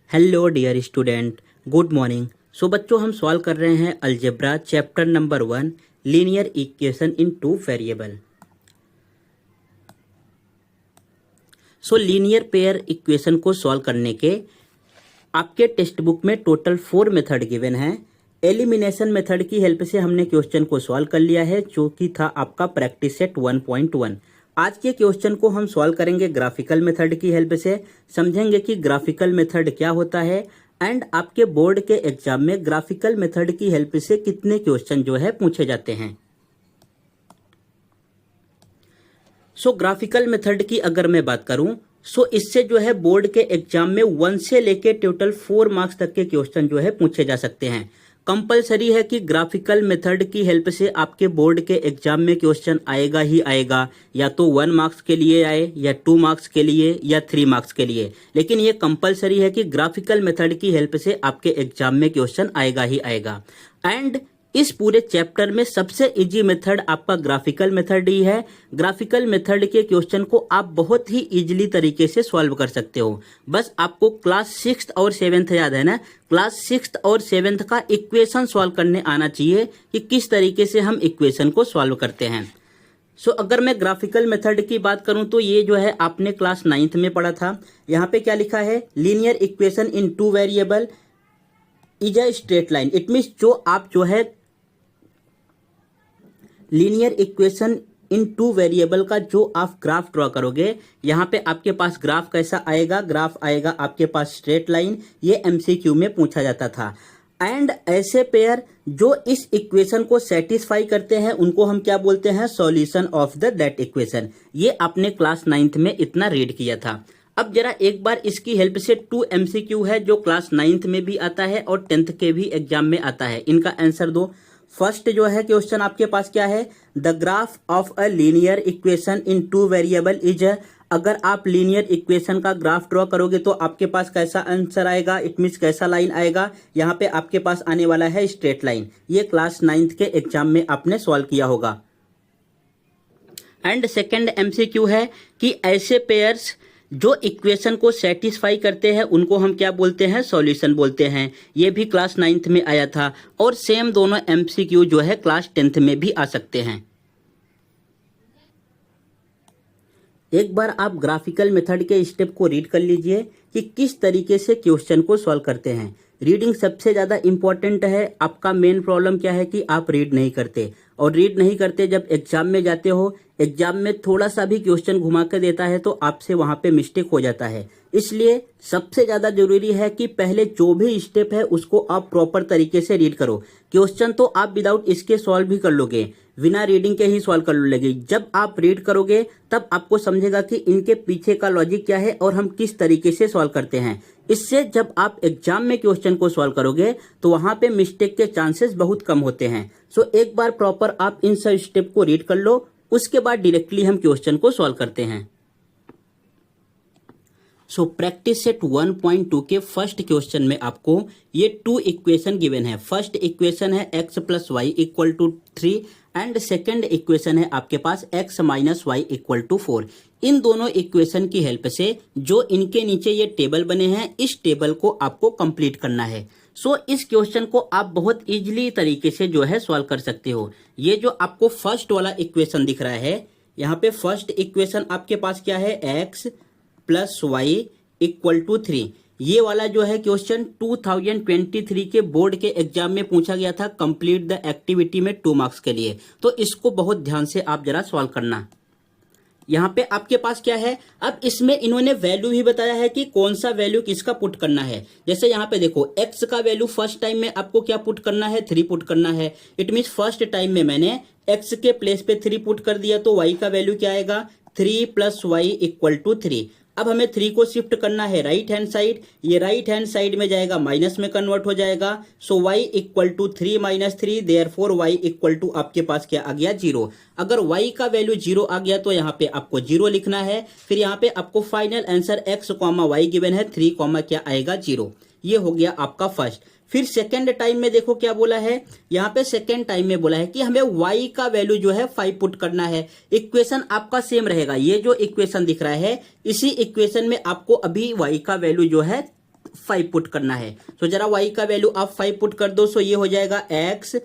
Hello dear student, good morning. So बच्चों, हम solve कर रहे हैं algebra chapter number 1 linear equation in two variable. So linear pair equation को solve करने के आपके टेक्स्ट बुक में टोटल 4 मेथड गिवन है। एलिमिनेशन मेथड की हेल्प से हमने क्वेश्चन को सॉल्व कर लिया है, जो कि था आपका प्रैक्टिस सेट 1.1। आज के क्वेश्चन को हम सॉल्व करेंगे ग्राफिकल मेथड की हेल्प से। समझेंगे कि ग्राफिकल मेथड क्या होता है एंड आपके बोर्ड के एग्जाम में ग्राफिकल मेथड की हेल्प से कितने क्वेश्चन जो है पूछे जाते हैं। सो ग्राफिकल मेथड की अगर मैं बात करूं, सो इससे जो है बोर्ड के एग्जाम में 1 से लेके टोटल 4 मार्क्स तक के क्वेश्चन जो है पूछे जा सकते हैं। कंपलसरी है कि ग्राफिकल मेथड की हेल्प से आपके बोर्ड के एग्जाम में क्वेश्चन आएगा ही आएगा, या तो 1 मार्क्स के लिए आए, या 2 मार्क्स के लिए, या 3 मार्क्स के लिए। लेकिन ये कंपलसरी है कि ग्राफिकल मेथड की हेल्प से आपके एग्जाम में क्वेश्चन आएगा ही आएगा। एंड इस पूरे चैप्टर में सबसे इजी मेथड आपका ग्राफिकल मेथड ही है। ग्राफिकल मेथड के क्वेश्चन को आप बहुत ही इजीली तरीके से सॉल्व कर सकते हो। बस आपको क्लास 6th और 7th याद है ना, क्लास 6th और 7th का इक्वेशन सॉल्व करने आना चाहिए कि किस तरीके से हम इक्वेशन को सॉल्व करते हैं। सो अगर मैं ग्राफिकल मेथड की बात करूं तो ये जो है आपने क्लास 9th में पढ़ा था। यहाँ पे क्या लिखा है, linear equation in two variable is a straight line. It means जो आप जो है linear equation in two variable का जो आप ग्राफ ड्रॉ करोगे, यहाँ पे आपके पास ग्राफ कैसा आएगा, ग्राफ आएगा आपके पास स्ट्रेट लाइन। ये एमसीक्यू में पूछा जाता था। एंड ऐसे पेयर जो इस इक्वेशन को सेटिस्फाई करते हैं उनको हम क्या बोलते हैं, solution of the that equation. ये आपने क्लास 9th में इतना रीड किया था। अब जरा एक बार इसकी हेल्प से 2 एमसीक्यू है जो क्लास 9th में भी आता है और 10th के भी एग्जाम में आता है। इनका आंसर दो। फर्स्ट जो है क्वेश्चन आपके पास क्या है, the graph of a linear equation in two variable is. अगर आप लीनियर इक्वेशन का ग्राफ ड्रॉ करोगे तो आपके पास कैसा आंसर आएगा, इट मीन्स कैसा लाइन आएगा, यहाँ पे आपके पास आने वाला है स्ट्रेट लाइन। ये क्लास 9th के एग्जाम में आपने सॉल्व किया होगा। एंड सेकेंड एमसीक्यू है कि ऐसे पेयर्स जो इक्वेशन को सेटिस्फाई करते हैं उनको हम क्या बोलते हैं, सॉल्यूशन बोलते हैं। ये भी क्लास 9th में आया था। और सेम दोनों एमसीक्यू जो है क्लास 10th में भी आ सकते हैं। एक बार आप ग्राफिकल मेथड के स्टेप को रीड कर लीजिए कि किस तरीके से क्वेश्चन को सॉल्व करते हैं। रीडिंग सबसे ज़्यादा इंपॉर्टेंट है। आपका मेन प्रॉब्लम क्या है कि आप रीड नहीं करते, और रीड नहीं करते जब एग्जाम में जाते हो, एग्जाम में थोड़ा सा भी क्वेश्चन घुमा कर देता है तो आपसे वहां पे मिस्टेक हो जाता है। इसलिए सबसे ज़्यादा जरूरी है कि पहले जो भी स्टेप है उसको आप प्रॉपर तरीके से रीड करो। क्वेश्चन तो आप विदाउट इसके सॉल्व भी कर लोगे, बिना रीडिंग के ही सॉल्व कर लोगे। जब आप रीड करोगे तब आपको समझेगा कि इनके पीछे का लॉजिक क्या है और हम किस तरीके से सॉल्व करते हैं। इससे जब आप एग्जाम में क्वेश्चन को सॉल्व करोगे तो वहां पे मिस्टेक के चांसेस बहुत कम होते हैं। सो एक बार प्रॉपर आप इन सब स्टेप को रीड कर लो, उसके बाद डायरेक्टली हम क्वेश्चन को सॉल्व करते हैं। सो प्रैक्टिस सेट 1.2 के फर्स्ट क्वेश्चन में आपको ये 2 इक्वेशन गिवन है। फर्स्ट इक्वेशन है x + y = 3 and second equation है आपके पास x - y = 4। इन दोनों इक्वेशन की हेल्प से जो इनके नीचे ये टेबल बने हैं, इस टेबल को आपको कंप्लीट करना है। सो इस क्वेश्चन को आप बहुत इजीली तरीके से जो है सॉल्व कर सकते हो। ये जो आपको फर्स्ट वाला इक्वेशन दिख रहा है, यहाँ पे फर्स्ट इक्वेशन आपके पास क्या है, x + y = 3। ये वाला जो है क्वेश्चन 2023 के बोर्ड के एग्जाम में पूछा गया था, कंप्लीट द एक्टिविटी में 2 मार्क्स के लिए। तो इसको बहुत ध्यान से आप जरा सॉल्व करना। यहाँ पे आपके पास क्या है, अब इसमें इन्होंने वैल्यू भी बताया है कि कौन सा वैल्यू किसका पुट करना है। जैसे यहाँ पे देखो, x का वैल्यू फर्स्ट टाइम में आपको क्या पुट करना है, 3 पुट करना है। इट मीन्स फर्स्ट टाइम में मैंने x के प्लेस पे 3 पुट कर दिया, तो y का वैल्यू क्या आएगा, 3 + y = 3। अब हमें 3 को शिफ्ट करना है राइट हैंड साइड। ये राइट हैंड साइड में जाएगा, माइनस में कन्वर्ट हो जाएगा। सो y = 3 - 3, देयरफॉर y = आपके पास क्या आ गया, 0। अगर y का वैल्यू 0 आ गया तो यहाँ पे आपको 0 लिखना है। फिर यहाँ पे आपको final answer x, y given है 3, क्या आएगा, 0। ये हो गया आपका फर्स्ट। फिर सेकेंड टाइम में देखो क्या बोला है, यहाँ पे सेकेंड टाइम में बोला है कि हमें y का वैल्यू जो है 5 पुट करना है। इक्वेशन आपका सेम रहेगा। ये जो इक्वेशन दिख रहा है, इसी इक्वेशन में आपको अभी y का वैल्यू जो है 5 पुट करना है। सो जरा y का वैल्यू आप 5 पुट कर दो। सो ये हो जाएगा x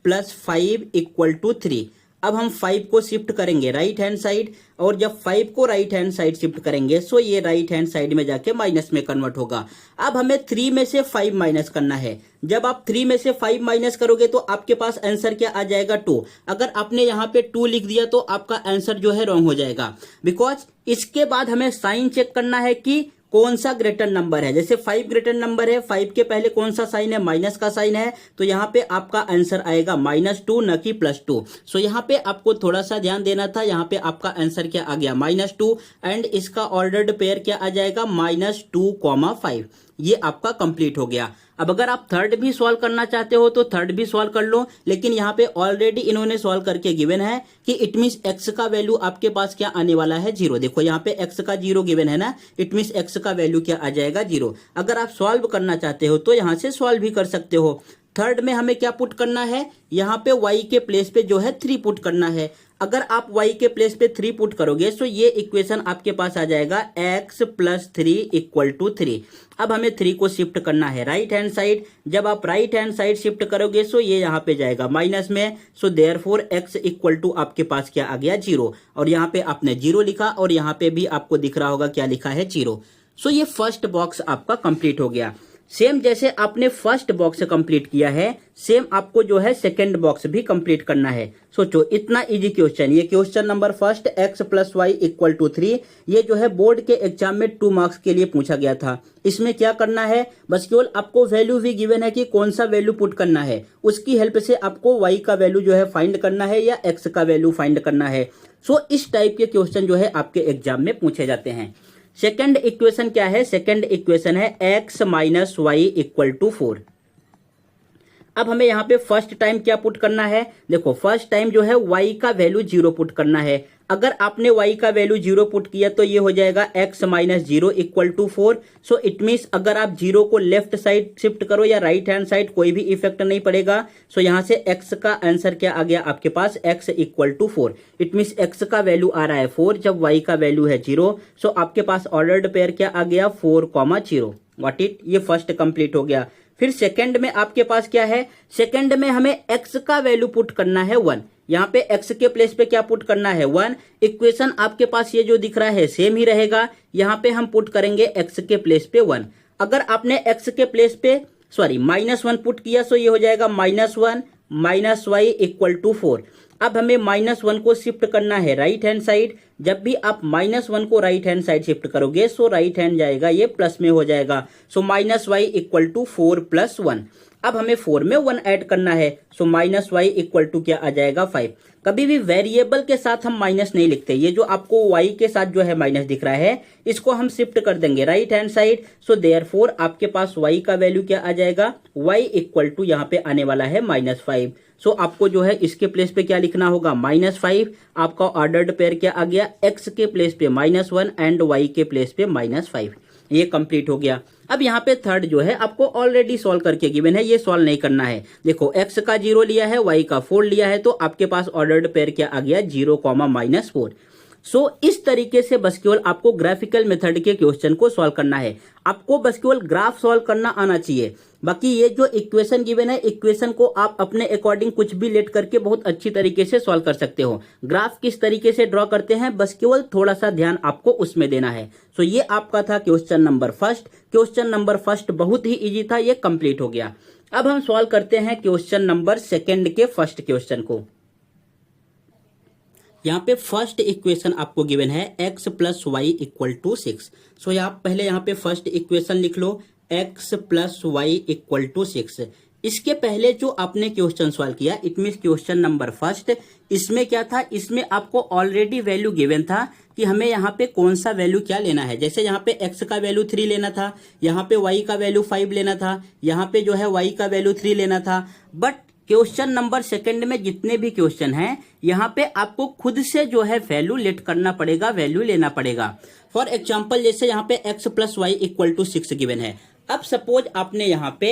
प्लस 5 इक्वल टू 3। अब हम 5 को शिफ्ट करेंगे राइट हैंड साइड, और जब 5 को राइट हैंड साइड शिफ्ट करेंगे सो ये राइट हैंड साइड में जाके माइनस में कन्वर्ट होगा। अब हमें 3 में से 5 माइनस करना है। जब आप 3 में से 5 माइनस करोगे तो आपके पास आंसर क्या आ जाएगा 2। अगर आपने यहाँ पे 2 लिख दिया तो आपका आंसर जो है रॉन्ग हो जाएगा, बिकॉज इसके बाद हमें साइन चेक करना है कि कौन सा ग्रेटर नंबर है। जैसे 5 ग्रेटर नंबर है, 5 के पहले कौन सा साइन है, माइनस का साइन है, तो यहाँ पे आपका आंसर आएगा -2 न कि +2। सो यहाँ पे आपको थोड़ा सा ध्यान देना था। यहाँ पे आपका आंसर क्या आ गया -2, एंड इसका ऑर्डर्ड पेयर क्या आ जाएगा -2,5। ये आपका कंप्लीट हो गया। अब अगर आप थर्ड भी सॉल्व करना चाहते हो तो थर्ड भी सॉल्व कर लो, लेकिन यहाँ पे ऑलरेडी इन्होंने सॉल्व करके गिवन है कि इट मींस x का वैल्यू आपके पास क्या आने वाला है 0। देखो यहाँ पे x का 0 गिवन है ना, इट मींस x का वैल्यू क्या आ जाएगा 0। अगर आप सॉल्व करना चाहते हो तो यहाँ से सॉल्व भी कर सकते हो। थर्ड में हमें क्या पुट करना है, यहाँ पे y के प्लेस पे जो है 3 पुट करना है। अगर आप y के प्लेस पे 3 पुट करोगे तो ये इक्वेशन आपके पास आ जाएगा x प्लस 3 इक्वल टू 3। अब हमें 3 को शिफ्ट करना है राइट हैंड साइड। जब आप राइट हैंड साइड शिफ्ट करोगे सो ये यहाँ पे जाएगा माइनस में। So therefore x equal to आपके पास क्या आ गया 0, और यहाँ पे आपने 0 लिखा, और यहाँ पे भी आपको दिख रहा होगा क्या लिखा है 0। सो ये फर्स्ट बॉक्स आपका कंप्लीट हो गया। सेम जैसे आपने फर्स्ट बॉक्स कंप्लीट किया है, सेम आपको जो है सेकंड बॉक्स भी कंप्लीट करना है। सोचो इतना इजी क्वेश्चन, ये question number first x plus y equal to 3, ये जो है बोर्ड के एग्जाम में 2 मार्क्स के लिए पूछा गया था। इसमें क्या करना है, बस केवल आपको वैल्यू भी गिवन है कि कौन सा वैल्यू पुट करना है, उसकी हेल्प से आपको y का वैल्यू जो है फाइंड करना है या x का वैल्यू फाइंड करना है। सो इस टाइप के क्वेश्चन जो है आपके एग्जाम में पूछे जाते हैं। सेकंड इक्वेशन क्या है, सेकंड इक्वेशन है x minus y equal to 4। अब हमें यहाँ पे फर्स्ट टाइम क्या पुट करना है, देखो फर्स्ट टाइम जो है y का वैल्यू 0 पुट करना है। अगर आपने y का वैल्यू 0 पुट किया तो ये हो जाएगा x minus 0 equal to 4। So it means अगर आप 0 को लेफ्ट साइड शिफ्ट करो या राइट हैंड साइड, कोई भी इफेक्ट नहीं पड़ेगा। सो यहाँ से x का आंसर क्या आ गया आपके पास, x equal to 4। It means x का वैल्यू आ रहा है 4 जब y का वैल्यू है 0। सो आपके पास ऑर्डर्ड पेयर क्या आ गया 4,0। व्हाट इट, ये फर्स्ट कंप्लीट हो गया। फिर सेकंड में आपके पास क्या है, सेकंड में हमें x का वैल्यू पुट करना है 1। यहाँ पे x के प्लेस पे क्या पुट करना है 1। इक्वेशन आपके पास ये जो दिख रहा है सेम ही रहेगा। यहाँ पे हम पुट करेंगे x के प्लेस पे 1। अगर आपने x के प्लेस पे -1 पुट किया तो ये हो जाएगा -1 माइनस वाई इक्वल टू 4। अब हमें -1 को शिफ्ट करना है राइट हैंड साइड। जब भी आप -1 को राइट हैंड साइड शिफ्ट करोगे सो राइट हैंड जाएगा ये प्लस में हो जाएगा। सो -y इक्वल टू 4 प्लस 1। अब हमें 4 में 1 ऐड करना है। सो -y इक्वल टू क्या आ जाएगा 5। कभी भी वेरिएबल के साथ हम माइनस नहीं लिखते। ये जो आपको y के साथ जो है माइनस दिख रहा है, इसको हम शिफ्ट कर देंगे right hand side. So therefore आपके पास y का वैल्यू क्या आ जाएगा, y इक्वल टू यहाँ पे आने वाला है -5। सो आपको जो है इसके प्लेस पे क्या लिखना होगा -5। आपका ऑर्डर्ड पेयर क्या आ गया, x के प्लेस पे -1 एंड y के प्लेस पे -5। ये कंप्लीट हो गया। अब यहाँ पे थर्ड जो है आपको ऑलरेडी सॉल्व करके गिवन है, ये सॉल्व नहीं करना है। देखो x का 0 लिया है, y का 4 लिया है, तो आपके पास ऑर्डर्ड पेयर क्या आ गया 0, -4। सो इस तरीके से बस केवल आपको ग्राफिकल मेथड के क्वेश्चन को सॉल्व करना है। आपको बस केवल ग्राफ सॉल्व करना आना चाहिए। बाकी ये जो इक्वेशन गिवन है, इक्वेशन को आप अपने अकॉर्डिंग कुछ भी लेट करके बहुत अच्छी तरीके से सॉल्व कर सकते हो। ग्राफ किस तरीके से ड्रॉ करते हैं, बस केवल थोड़ा सा ध्यान आपको उसमें देना है। सो ये आपका था question number first. Question number first बहुत ही इजी था, ये कंप्लीट हो गया। अब हम सॉल्व करते हैं क्वेश्चन नंबर सेकेंड के फर्स्ट क्वेश्चन को। यहाँ पे फर्स्ट इक्वेशन आपको गिवन है x plus y equal to 6। So आप पहले यहाँ पे फर्स्ट इक्वेशन लिख लो, x plus y equal to 6। इसके पहले जो आपने क्वेश्चन सॉल्व किया, it means question number first, इसमें क्या था, इसमें आपको ऑलरेडी वैल्यू गिवन था कि हमें यहाँ पे कौन सा वैल्यू क्या लेना है। जैसे यहाँ पे x का वैल्यू 3 लेना था, यहाँ पे y का वैल्यू 5 लेना था, यहाँ पे जो है y का वैल्यू 3 लेना था। बट क्वेश्चन नंबर सेकंड में जितने भी क्वेश्चन हैं, यहाँ पे आपको खुद से जो है वैल्यू लेट करना पड़ेगा, वैल्यू लेना पड़ेगा। फॉर एग्जाम्पल जैसे यहाँ पे x plus y equal to 6 given है। अब सपोज आपने यहाँ पे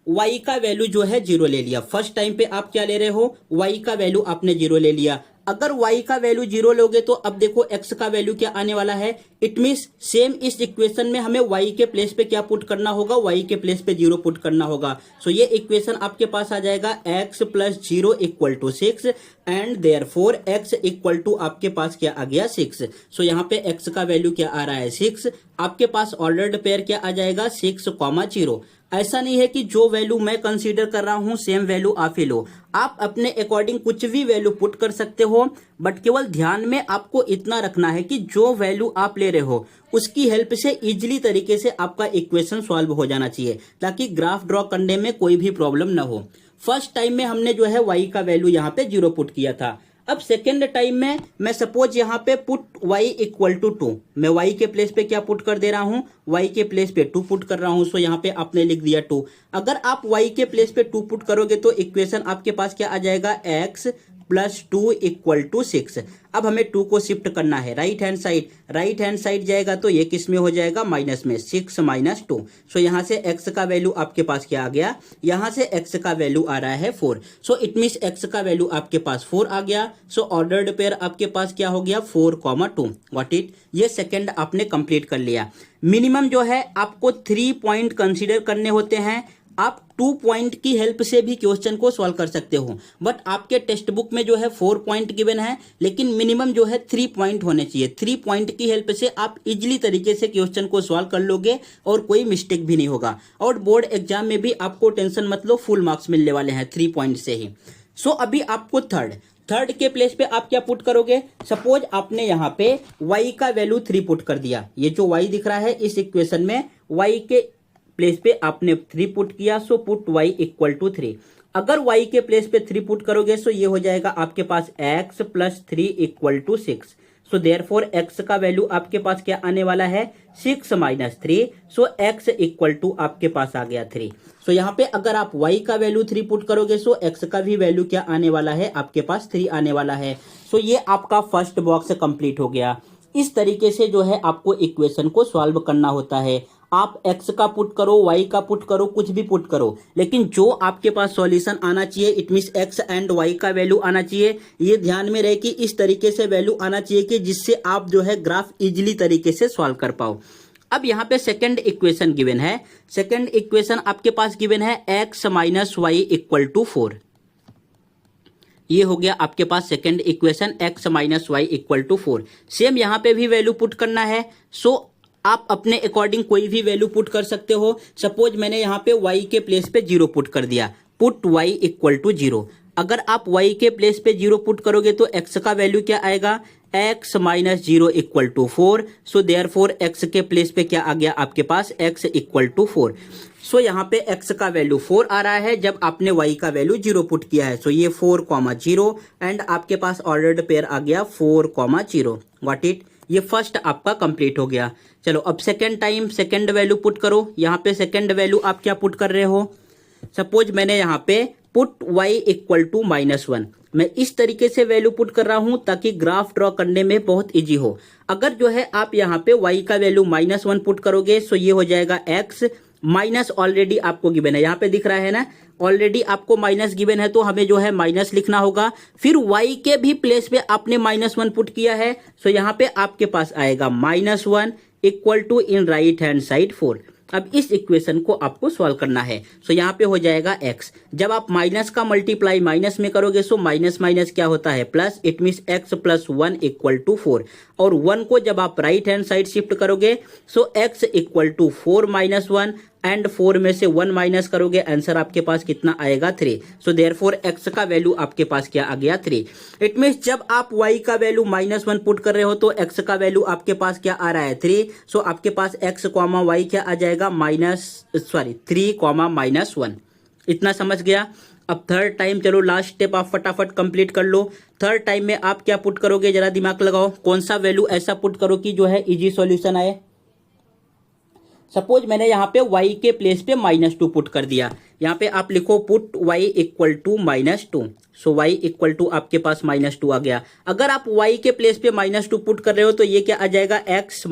y का वैल्यू जो है 0 ले लिया। फर्स्ट टाइम पे आप क्या ले रहे हो, y का वैल्यू आपने 0 ले लिया। अगर y का वैल्यू 0 लोगे तो अब देखो x का वैल्यू क्या आने वाला है। इट मीन्स सेम इस इक्वेशन में हमें y के प्लेस पे क्या पुट करना होगा, y के प्लेस पे 0 पुट करना होगा। सो ये इक्वेशन आपके पास आ जाएगा x plus 0 equal to 6 and therefore x equal to आपके पास क्या आ गया 6। सो यहाँ पे x का वैल्यू क्या आ रहा है 6, आपके पास ऑर्डर्ड पेयर क्या आ जाएगा 6,0। ऐसा नहीं है कि जो वैल्यू मैं कंसीडर कर रहा हूं सेम वैल्यू आप ही लो, आप अपने अकॉर्डिंग कुछ भी वैल्यू पुट कर सकते हो, बट केवल ध्यान में आपको इतना रखना है कि जो वैल्यू आप ले रहे हो उसकी हेल्प से इजीली तरीके से आपका इक्वेशन सॉल्व हो जाना चाहिए, ताकि ग्राफ ड्रॉ करने में कोई भी प्रॉब्लम ना हो। फर्स्ट टाइम में हमने जो है y का वैल्यू यहाँ पे 0 पुट किया था। अब सेकेंड टाइम में मैं सपोज यहाँ पे पुट y इक्वल टू 2, मैं y के प्लेस पे क्या पुट कर दे रहा हूँ, y के प्लेस पे 2 पुट कर रहा हूँ। सो यहाँ पे आपने लिख दिया 2। अगर आप y के प्लेस पे 2 पुट करोगे तो इक्वेशन आपके पास क्या आ जाएगा x प्लस 2 इक्वल टू 6। अब हमें 2 को शिफ्ट करना है राइट हैंड साइड जाएगा तो ये किस में हो जाएगा, माइनस में, 6 माइनस 2। सो यहाँ से x का वैल्यू आपके पास क्या आ गया, यहाँ से x का वैल्यू आ रहा है 4। सो इट मीन्स x का वैल्यू आपके पास 4 आ गया। सो ऑर्डर्ड पेयर आपके पास क्या हो गया 4,2। व्हाट इट, ये सेकंड आपने कंप्लीट कर लिया। मिनिमम जो है आपको 3 पॉइंट कंसीडर करने होते हैं। आप 2 पॉइंट की हेल्प से भी क्वेश्चन को सॉल्व कर सकते हो, बट आपके टेक्स्ट बुक में जो है 4 पॉइंट गिवन है, लेकिन मिनिमम जो है 3 पॉइंट होने चाहिए। 3 पॉइंट की हेल्प से आप इजीली तरीके से क्वेश्चन को सॉल्व कर लोगे और कोई मिस्टेक भी नहीं होगा। और बोर्ड एग्जाम में भी आपको टेंशन मत लो, फुल मार्क्स मिलने वाले हैं 3 पॉइंट से ही। सो अभी आपको थर्ड के प्लेस पे आप क्या पुट करोगे, सपोज आपने यहाँ पे y का वैल्यू 3 पुट कर दिया। ये जो y दिख रहा है इस इक्वेशन में y के प्लेस पे आपने 3 पुट किया। So put y equal to 3। अगर y के प्लेस पे 3 पुट करोगे सो ये हो जाएगा आपके पास x plus 3 equal to 6। So therefore x का वैल्यू आपके पास क्या आने वाला है 6 minus 3। So x equal to आपके पास आ गया 3। सो यहाँ पे अगर आप y का वैल्यू 3 पुट करोगे सो x का भी वैल्यू क्या आने वाला है, आपके पास 3 आने वाला है। सो ये आपका फर्स्ट बॉक्स कंप्लीट हो गया। इस तरीके से जो है आपको इक्वेशन को सॉल्व करना होता है। आप x का पुट करो, y का पुट करो, कुछ भी पुट करो, लेकिन जो आपके पास सॉल्यूशन आना चाहिए it means x and y का वैल्यू आना चाहिए। ये ध्यान में रहे कि इस तरीके से वैल्यू आना चाहिए कि जिससे आप जो है ग्राफ इजीली तरीके से सॉल्व कर पाओ। अब यहाँ पे सेकंड इक्वेशन गिवन है। सेकंड इक्वेशन आपके पास गिवन है x minus y equal to 4। ये हो गया आपके पास second equation x minus y equal to 4। Same यहाँ पे भी वैल्यू पुट करना है। सो आप अपने अकॉर्डिंग कोई भी वैल्यू पुट कर सकते हो। सपोज मैंने यहाँ पे y के प्लेस पे 0 पुट कर दिया, पुट y इक्वल टू 0। अगर आप y के प्लेस पे 0 पुट करोगे तो x का वैल्यू क्या आएगा, x minus 0 equal to 4। So therefore x के प्लेस पे क्या आ गया आपके पास x इक्वल टू 4। सो यहाँ पे x का वैल्यू 4 आ रहा है जब आपने y का वैल्यू 0 पुट किया है। सो ये 4,0 एंड आपके पास ऑर्डर्ड पेयर आ गया 4,0। व्हाट इट, ये फर्स्ट आपका कंप्लीट हो गया। चलो अब second time second value put करो। यहाँ पे सेकेंड वैल्यू आप क्या पुट कर रहे हो, सपोज मैंने यहाँ पे पुट y इक्वल टू -1। मैं इस तरीके से वैल्यू पुट कर रहा हूं ताकि ग्राफ ड्रॉ करने में बहुत इजी हो। अगर जो है आप यहाँ पे y का वैल्यू -1 पुट करोगे सो ये हो जाएगा x माइनस, ऑलरेडी आपको गिवन है, यहाँ पे दिख रहा है ना, ऑलरेडी आपको माइनस गिवन है तो हमें जो है माइनस लिखना होगा। फिर y के भी प्लेस पे आपने -1 पुट किया है। सो यहाँ पे आपके पास आएगा -1 equal to in right hand side 4। अब इस इक्वेशन को आपको सॉल्व करना है। सो यहाँ पे हो जाएगा x। जब आप माइनस का मल्टीप्लाई माइनस में करोगे सो माइनस माइनस क्या होता है plus, it means x plus 1 equal to 4। और 1 को जब आप राइट हैंड साइड शिफ्ट करोगे so x equal to 4 minus 1 and 4 में से 1 माइनस करोगे, आंसर आपके पास कितना आएगा 3। सो देयरफॉर x का वैल्यू आपके पास क्या आ गया 3। इट मीन्स जब आप y का वैल्यू -1 पुट कर रहे हो तो x का वैल्यू आपके पास क्या आ रहा है 3। सो आपके पास x, y क्या आ जाएगा 3,-1। इतना समझ गया। अब थर्ड टाइम चलो लास्ट स्टेप आप फटाफट कंप्लीट कर लो। थर्ड टाइम में आप क्या पुट करोगे, जरा दिमाग लगाओ, कौन सा वैल्यू ऐसा पुट करो कि जो है इजी सॉल्यूशन आए। सपोज मैंने यहाँ पे y के प्लेस पे -2 पुट कर दिया। यहाँ पे आप लिखो put y equal to -2। So y equal to आपके पास -2 आ गया। अगर आप y के प्लेस पे -2 पुट कर रहे हो तो ये क्या आ जाएगा x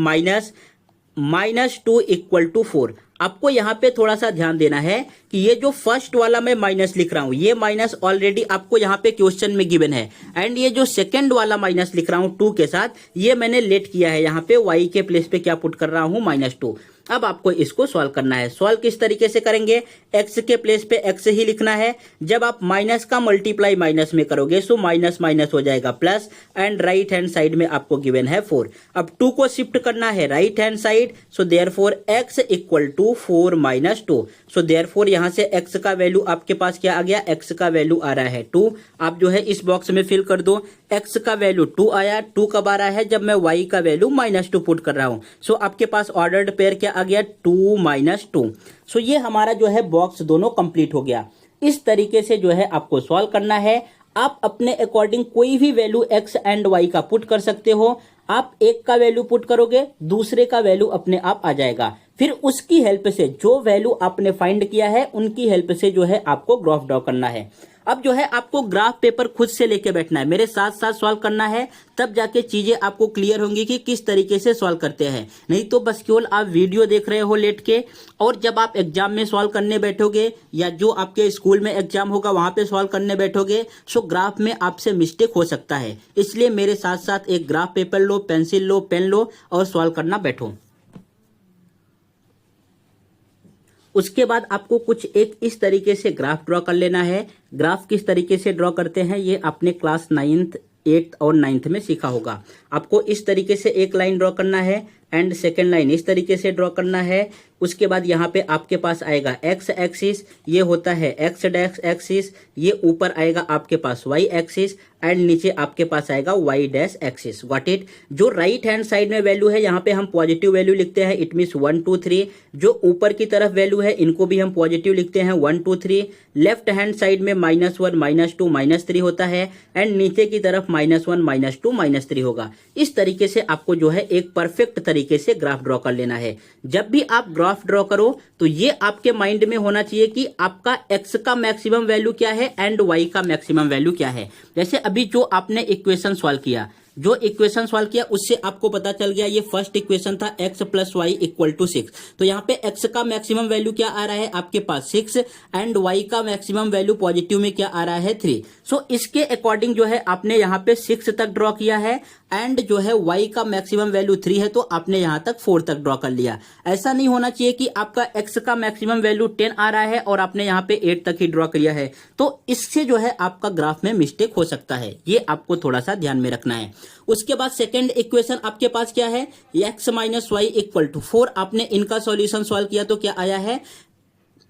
-2 इक्वल टू 4। आपको यहाँ पे थोड़ा सा ध्यान देना है कि ये जो फर्स्ट वाला मैं माइनस लिख रहा हूं, ये माइनस ऑलरेडी आपको यहाँ पे क्वेश्चन में गिवन है, एंड ये जो सेकंड वाला माइनस लिख रहा हूं 2 के साथ, ये मैंने लेट किया है, यहाँ पे y के प्लेस पे क्या पुट कर रहा हूं, -2। अब आपको इसको सॉल्व करना है। सॉल्व किस तरीके से करेंगे, x के प्लेस पे x ही लिखना है। जब आप माइनस का मल्टीप्लाई माइनस में करोगे सो माइनस माइनस हो जाएगा plus, and right hand side में आपको गिवन है 4। अब 2 को शिफ्ट करना है right hand side, so therefore x equal to 4 minus 2। So therefore यहां से x का वैल्यू आपके पास क्या आ गया, x का वैल्यू आ रहा है 2। आप जो है इस बॉक्स में फिल कर दो, x का वैल्यू 2 आया। 2 कब आ रहा है, जब मैं y का वैल्यू -2 पुट कर रहा हूं। सो आपके पास ऑर्डर्ड पेयर क्या आ गया, 2 - 2। सो ये हमारा जो है बॉक्स दोनों कंप्लीट हो गया। इस तरीके से जो है आपको सॉल्व करना है। आप अपने अकॉर्डिंग कोई भी वैल्यू x एंड y का पुट कर सकते हो। आप एक का वैल्यू पुट करोगे, दूसरे का वैल्यू अपने आप आ जाएगा। फिर उसकी हेल्प से जो वैल्यू आपने फाइंड किया है उनकी हेल्प से जो है आपको ग्राफ ड्रॉ करना है। अब जो है आपको ग्राफ पेपर खुद से लेके बैठना है, मेरे साथ साथ सॉल्व करना है, तब जाके चीजें आपको क्लियर होंगी कि किस तरीके से सॉल्व करते हैं। नहीं तो बस केवल आप वीडियो देख रहे हो लेट के, और जब आप एग्जाम में सॉल्व करने बैठोगे या जो आपके स्कूल में एग्जाम होगा वहां पे सॉल्व करने बैठोगे, सो ग्राफ में आपसे मिस्टेक हो सकता है। इसलिए मेरे साथ साथ एक ग्राफ पेपर लो, पेंसिल लो, पेन लो और सॉल्व करना बैठो। उसके बाद आपको कुछ एक इस तरीके से ग्राफ ड्रॉ कर लेना है। ग्राफ किस तरीके से ड्रॉ करते हैं ये आपने क्लास 9th 8th और 9th में सीखा होगा। आपको इस तरीके से एक लाइन ड्रॉ करना है एंड सेकेंड लाइन इस तरीके से ड्रॉ करना है। उसके बाद यहाँ पे आपके पास आएगा x एक्सिस, ये होता है x डैश एक्सिस, ये ऊपर आएगा आपके पास y एक्सिस एंड नीचे आपके पास आएगा y dash axis. Got it. जो राइट हैंड साइड में वैल्यू है यहाँ पे हम पॉजिटिव वैल्यू लिखते हैं, इट मीन्स 1 2 3। जो ऊपर की तरफ वैल्यू है इनको भी हम पॉजिटिव लिखते हैं 1 2 3। लेफ्ट हैंड साइड में -1 -2 -3 होता है एंड नीचे की तरफ -1 -2 -3 होगा। इस तरीके से आपको जो है एक परफेक्ट तरीके से ग्राफ ड्रॉ कर लेना है। जब भी आप ग्राफ ड्रॉ करो तो ये आपके माइंड में होना चाहिए कि आपका x का मैक्सिमम वैल्यू क्या है एंड y का मैक्सिमम वैल्यू क्या है। जैसे अभी जो आपने इक्वेशन सॉल्व किया, उससे आपको पता चल गया, ये फर्स्ट इक्वेशन था x + y = 6। तो यहाँ पे x का मैक्सिमम वैल्यू क्या आ रहा है आपके पास 6 एंड y का मैक्सिमम वैल्यू पॉजिटिव में क्या आ रहा है 3। सो इसके अकॉर्डिंग जो है आपने यहाँ पे 6 तक ड्रॉ किया है एंड जो है y का मैक्सिमम वैल्यू 3 है तो आपने यहाँ तक 4 तक ड्रॉ कर लिया। ऐसा नहीं होना चाहिए कि आपका x का मैक्सिमम वैल्यू 10 आ रहा है और आपने यहाँ पे 8 तक ही ड्रॉ किया है, तो इससे जो है आपका ग्राफ में मिस्टेक हो सकता है। ये आपको थोड़ा सा ध्यान में रखना है। उसके बाद सेकंड इक्वेशन आपके पास क्या है, x - y = 4। आपने इनका सॉल्यूशन सॉल्व किया तो क्या आया है,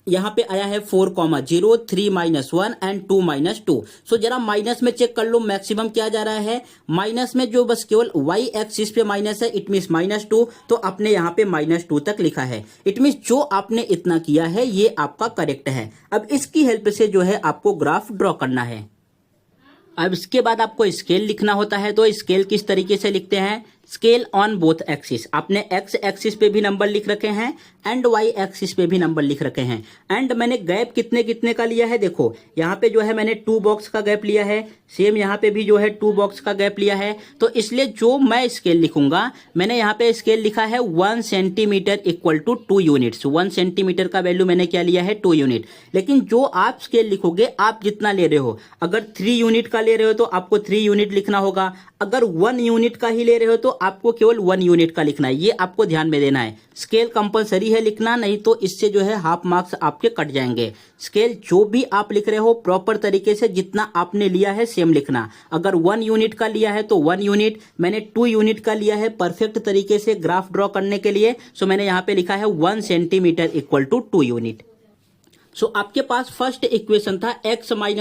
यहाँ पे आया है 4, 0 3 -1 एंड 2 -2। सो जरा माइनस में चेक कर लो मैक्सिमम क्या जा रहा है। माइनस में जो बस केवल y एक्सिस पे माइनस है, इट मीन्स -2, तो आपने यहाँ पे -2 तक लिखा है। इट मीन्स जो आपने इतना किया है ये आपका करेक्ट है। अब इसकी हेल्प से जो है आपको ग्राफ ड्रॉ करना है। अब इसके बाद आपको स्केल लिखना होता है, तो स्केल किस तरीके से लिखते हैं, स्केल ऑन बोथ एक्सिस। आपने x एक्सिस पे भी नंबर लिख रखे हैं एंड y एक्सिस पे भी नंबर लिख रखे हैं। एंड मैंने गैप कितने कितने का लिया है, देखो यहाँ पे जो है मैंने 2 बॉक्स का गैप लिया है, सेम यहाँ पे भी जो है 2 बॉक्स का गैप लिया है। तो इसलिए जो मैं स्केल लिखूंगा, मैंने यहाँ पे स्केल लिखा है 1 सेंटीमीटर = 2 यूनिट्स। 1 सेंटीमीटर का वैल्यू मैंने क्या लिया है, 2 यूनिट। लेकिन जो आप स्केल लिखोगे, आप जितना ले रहे हो, अगर 3 यूनिट का ले रहे हो तो आपको 3 यूनिट लिखना होगा। अगर 1 यूनिट का ही ले रहे हो तो आपको केवल 1 यूनिट का लिखना है। ये आपको ध्यान में देना है। स्केल कंपलसरी है लिखना, नहीं तो इससे जो है हाफ मार्क्स आपके कट जाएंगे। स्केल जो भी आप लिख रहे हो प्रॉपर तरीके से जितना आपने लिया है सेम लिखना। अगर 1 यूनिट का लिया है तो 1 यूनिट, मैंने 2 यूनिट का लिया है परफेक्ट तरीके से ग्राफ ड्रॉ करने के लिए, सो मैंने यहाँ पे लिखा है 1 सेंटीमीटर = 2 यूनिट। सो आपके पास फर्स्ट इक्वेशन था x - y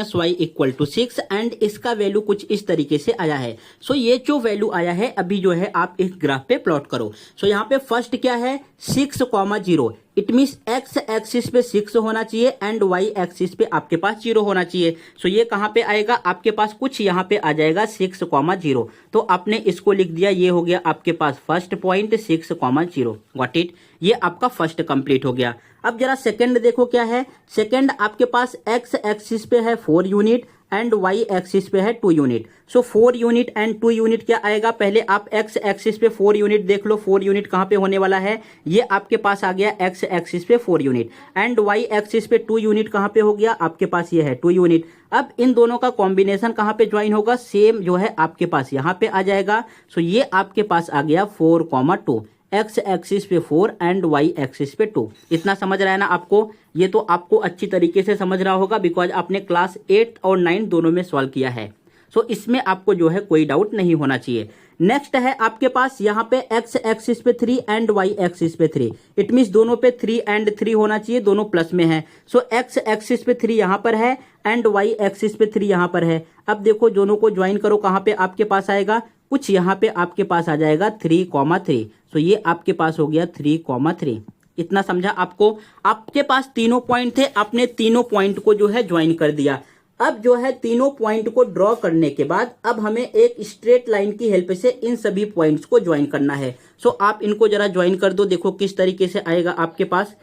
= 6 एंड इसका वैल्यू कुछ इस तरीके से आया है। सो ये जो वैल्यू आया है अभी जो है आप इस ग्राफ पे प्लॉट करो। सो यहाँ पे फर्स्ट क्या है, 6, 0। इट मीन्स x एक्सिस पे 6 होना चाहिए एंड y एक्सिस पे आपके पास 0 होना चाहिए। सो ये कहाँ पे आएगा, आपके पास कुछ यहाँ पे आ जाएगा 6, 0। तो आपने इसको लिख दिया, ये हो गया आपके पास फर्स्ट पॉइंट 6, 0। Got it. ये आपका फर्स्ट कंप्लीट हो गया। अब जरा सेकंड देखो क्या है। सेकंड आपके पास x एक्सिस पे है 4 यूनिट एंड वाई एक्सिस पे है 2 unit. So 4 unit and 2 unit क्या आएगा, पहले आप एक्स एक्सिस पे 4 यूनिट देख लो, 4 यूनिट कहाँ पे होने वाला है, ये आपके पास आ गया एक्स एक्सिस पे 4 यूनिट, एंड वाई एक्सिस पे 2 यूनिट कहाँ पे हो गया, आपके पास ये है 2 यूनिट। अब इन दोनों का कॉम्बिनेशन कहाँ पे ज्वाइन होगा, सेम जो है आपके पास यहाँ पे आ जाएगा। सो ये आपके पास आ गया 4,2, एक्स एक्सिस पे 4 एंड वाई एक्सिस पे 2। इतना समझ रहा है ना आपको, ये तो आपको अच्छी तरीके से समझ रहा होगा बिकॉज आपने क्लास 8 और 9 दोनों में सॉल्व किया है। सो इसमें आपको जो है कोई डाउट नहीं होना चाहिए। नेक्स्ट है आपके पास यहाँ पे एक्स एक्सिस पे 3 एंड वाई एक्सिस पे 3, इट मीन्स दोनों पे 3 एंड 3 होना चाहिए, दोनों प्लस में है। सो एक्स एक्सिस पे 3 यहाँ पर है एंड वाई एक्सिस पे 3 यहाँ पर है। अब देखो दोनों को ज्वाइन करो, कहाँ पे आपके पास आएगा, कुछ यहाँ पे आपके पास आ जाएगा 3,3। सो ये आपके पास हो गया 3,3। इतना समझा आपको, आपके पास तीनों पॉइंट थे, आपने तीनों पॉइंट को जो है ज्वाइन कर दिया। अब जो है तीनों पॉइंट को ड्रॉ करने के बाद अब हमें एक स्ट्रेट लाइन की हेल्प से इन सभी पॉइंट्स को ज्वाइन करना है। सो आप इनको जरा ज्वाइन कर दो, देखो किस तरीके से आएगा आपके पास।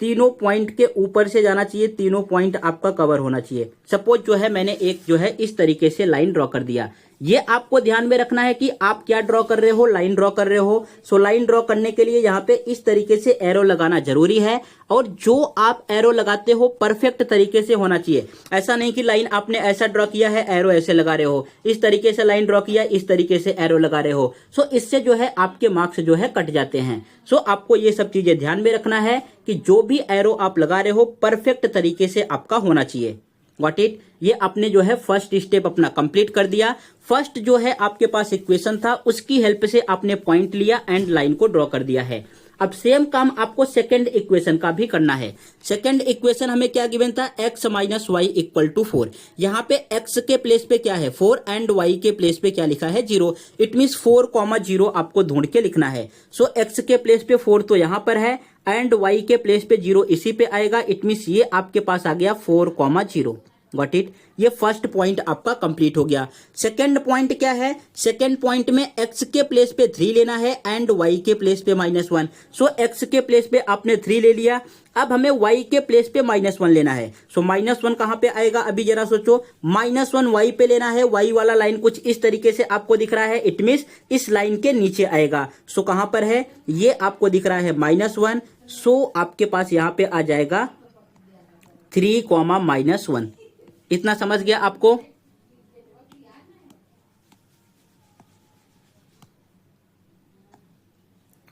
तीनों पॉइंट के ऊपर से जाना चाहिए, तीनों पॉइंट आपका कवर होना चाहिए। सपोज जो है मैंने एक जो है इस तरीके से लाइन ड्रॉ कर दिया। ये आपको ध्यान में रखना है कि आप क्या ड्रॉ कर रहे हो, लाइन ड्रॉ कर रहे हो। सो लाइन ड्रॉ करने के लिए यहाँ पे इस तरीके से एरो लगाना जरूरी है, और जो आप एरो लगाते हो परफेक्ट तरीके से होना चाहिए। ऐसा नहीं कि लाइन आपने ऐसा ड्रॉ किया है, एरो ऐसे लगा रहे हो, इस तरीके से लाइन ड्रॉ किया, इस तरीके से एरो लगा रहे हो। सो इससे जो है आपके मार्क्स जो है कट जाते हैं। सो आपको ये सब चीजें ध्यान में रखना है कि जो भी एरो आप लगा रहे हो परफेक्ट तरीके से आपका होना चाहिए। व्हाट इट, ये आपने जो है फर्स्ट स्टेप अपना कंप्लीट कर दिया। फर्स्ट जो है आपके पास इक्वेशन था, उसकी हेल्प से आपने पॉइंट लिया एंड लाइन को ड्रॉ कर दिया है। अब सेम काम आपको सेकंड इक्वेशन का भी करना है। सेकंड इक्वेशन हमें क्या गिवन था, x minus y equal to 4। यहाँ पे x के प्लेस पे क्या है 4 एंड y के प्लेस पे क्या लिखा है 0। इट मीन्स 4,0 आपको ढूंढ के लिखना है। सो x के प्लेस पे 4 तो यहाँ पर है एंड y के प्लेस पे 0 इसी पे आएगा। इट मीन्स ये आपके पास आ गया 4,0। गॉट इट, ये फर्स्ट पॉइंट आपका कंप्लीट हो गया। सेकंड पॉइंट क्या है, सेकंड पॉइंट में x के प्लेस पे 3 लेना है एंड y के प्लेस पे -1। सो x के प्लेस पे आपने 3 ले लिया, अब हमें y के प्लेस पे -1 लेना है। सो -1 कहां पे आएगा, अभी जरा सोचो, -1 y पे लेना है। y वाला लाइन कुछ इस तरीके से आपको दिख रहा है, इट मीन्स इस लाइन के नीचे आएगा। सो कहां पर है, ये आपको दिख रहा है -1। सो आपके पास यहां पे आ जाएगा 3,-1। इतना समझ गया आपको।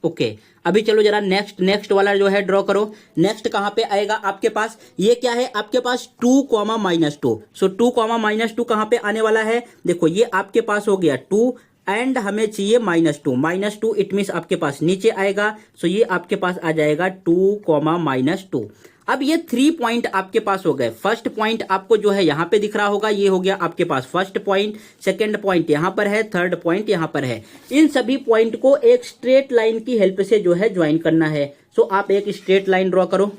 ओके, अभी चलो जरा नेक्स्ट वाला जो है ड्रॉ करो। नेक्स्ट कहां पे आएगा आपके पास, ये क्या है आपके पास 2,-2। सो 2,-2 कहां पे आने वाला है, देखो ये आपके पास हो गया 2 एंड हमें चाहिए -2। इट मीन्स आपके पास नीचे आएगा। सो ये आपके पास आ जाएगा 2,-2। अब ये 3 पॉइंट आपके पास हो गए। फर्स्ट पॉइंट आपको जो है यहां पे दिख रहा होगा, ये हो गया आपके पास फर्स्ट पॉइंट। सेकंड पॉइंट यहां पर है, थर्ड पॉइंट यहां पर है। इन सभी पॉइंट को एक स्ट्रेट लाइन की हेल्प से जो है ज्वाइन करना है। सो आप एक स्ट्रेट लाइन ड्रॉ करो।